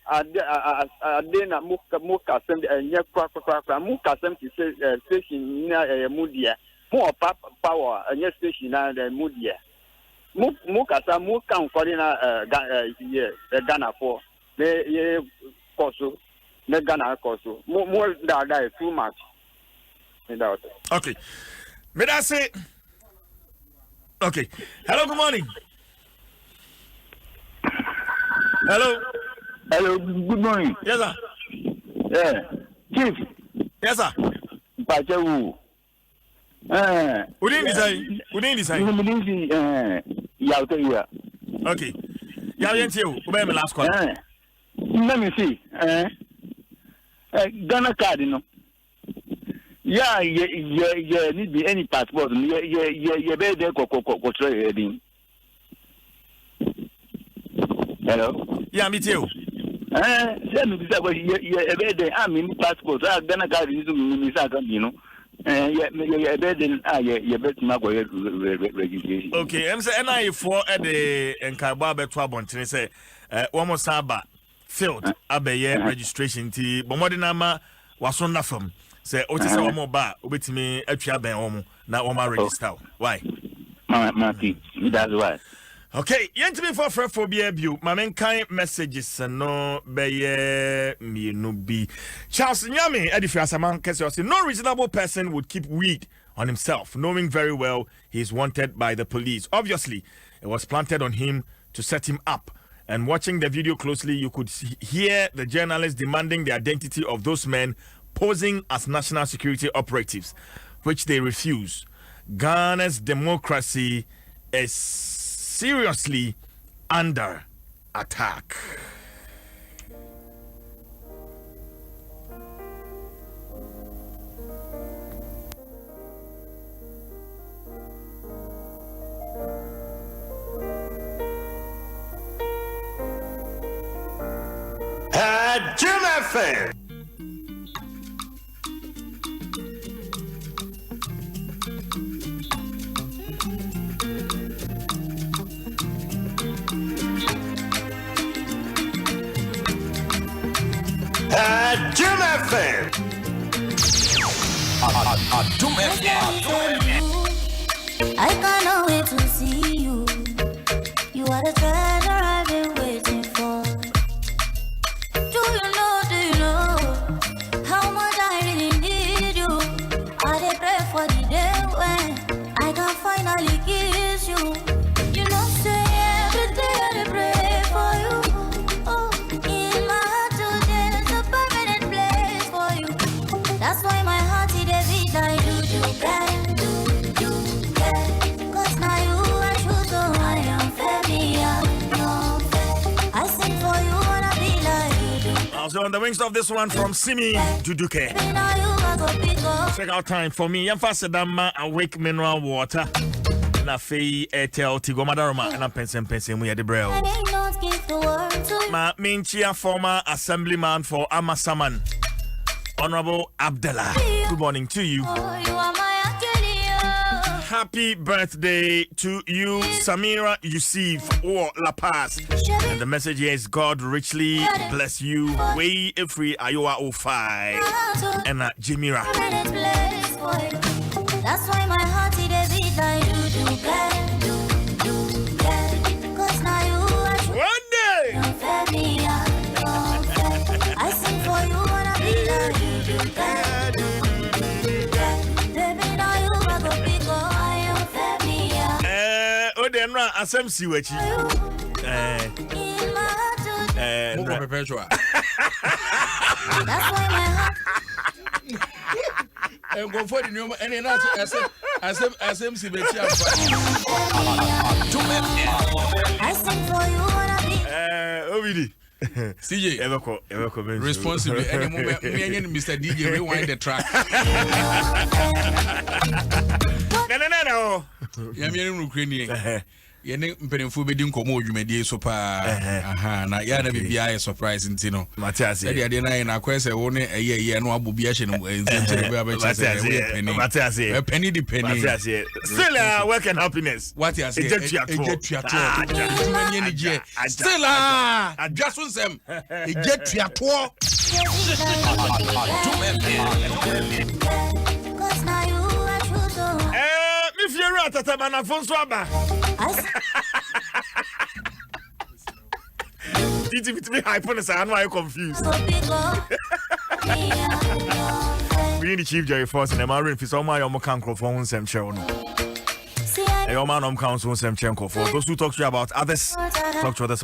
Adena Muka send a near Muka send station near Mudia. More power, a near station near Mudia. Mukasa muka nkwalina Ghana for me koso me Ghana koso more that too much. Okay, may I say? Okay, hello, good morning. Hello, good morning. Yes, sir. Yeah, Chief. Yes, sir. Pachewu. We didn't decide. Yeah, okay. Yeah, you. Obey my last call. Let me see. Ghana card, you know. Yeah, need be any passport. Yeah, better there. Hello. Yeah, me too. Let me say, I mean, passport. Ghana card is you know. Registration. Okay, I'm saying NI for the Nkaba Betua Bontin say almost Saba filled Abe registration tea, but more than Nama was on from say Otis or more bar with me at Chaben now on my register. Why? Marty, that's why. Okay, yentimi for phobia bu. Mamen kind messages no beye me no be. Charles Nyame edifi asaman kese no reasonable person would keep weed on himself, knowing very well he is wanted by the police. Obviously, it was planted on him to set him up. And watching the video closely, you could hear the journalists demanding the identity of those men posing as national security operatives, which they refuse. Ghana's democracy is seriously under attack. Adom FM. Adom FM. Adom FM. I cannot wait to see you. You are the treasure I've been waiting for. Do you know how much I really need you? I dey pray for the day when I can finally kiss you. You know, say every day I dey pray for you. Oh, in my heart today there's a permanent place for you. That's why my heart is a beat like do can. Cause now you are true, so I am familiar. No fair. I sing for you, wanna be like you do. Also on the wings of this one from Simi Duduke. Check out time for me. Yam fasedama awake mineral water. Na fei Airtel Tigo Madaroma and Mpensenpensenmu ya de brel. Ma minchia former assemblyman for Amasaman, Honorable Abdallah. Good morning to you. Happy birthday to you, Samira Yusuf or La Paz. And the message here is God richly bless you. Way free Iowa 05 and Jimira. That's why my heart is a beat like do. Cause now you are one day. I sing for you, wanna be like you do. Baby, now you are go big, I am familiar. Odenra asem siwechi. That's why my heart. And go for the new and not as siwechi. I sing for you, wanna be. Obidi. CJ, ever responsibly. Any moment, me and Mr. DJ rewind the track. No. Yamian Ukrainian. Yene Mpensenpensenmu be din komo dwumadi so pa aha na ya na bibia is surprise ntino Matias e dey na na kwese wo ne eye no abobi a hye no nzentere be abeche Matias penny the penny Matias still work and happiness what you say ejetuato many ni je still Dwaso Nsem ejetuato Cause now you are true, so if you're right at a man of Fonswaba. It's me hyperness, I know I'm confused. We need the Chief Jerry Force and Marin for some of my microphone Nsem Panel. A man on council Nsem Panel for those who talk to you about others, talk to others.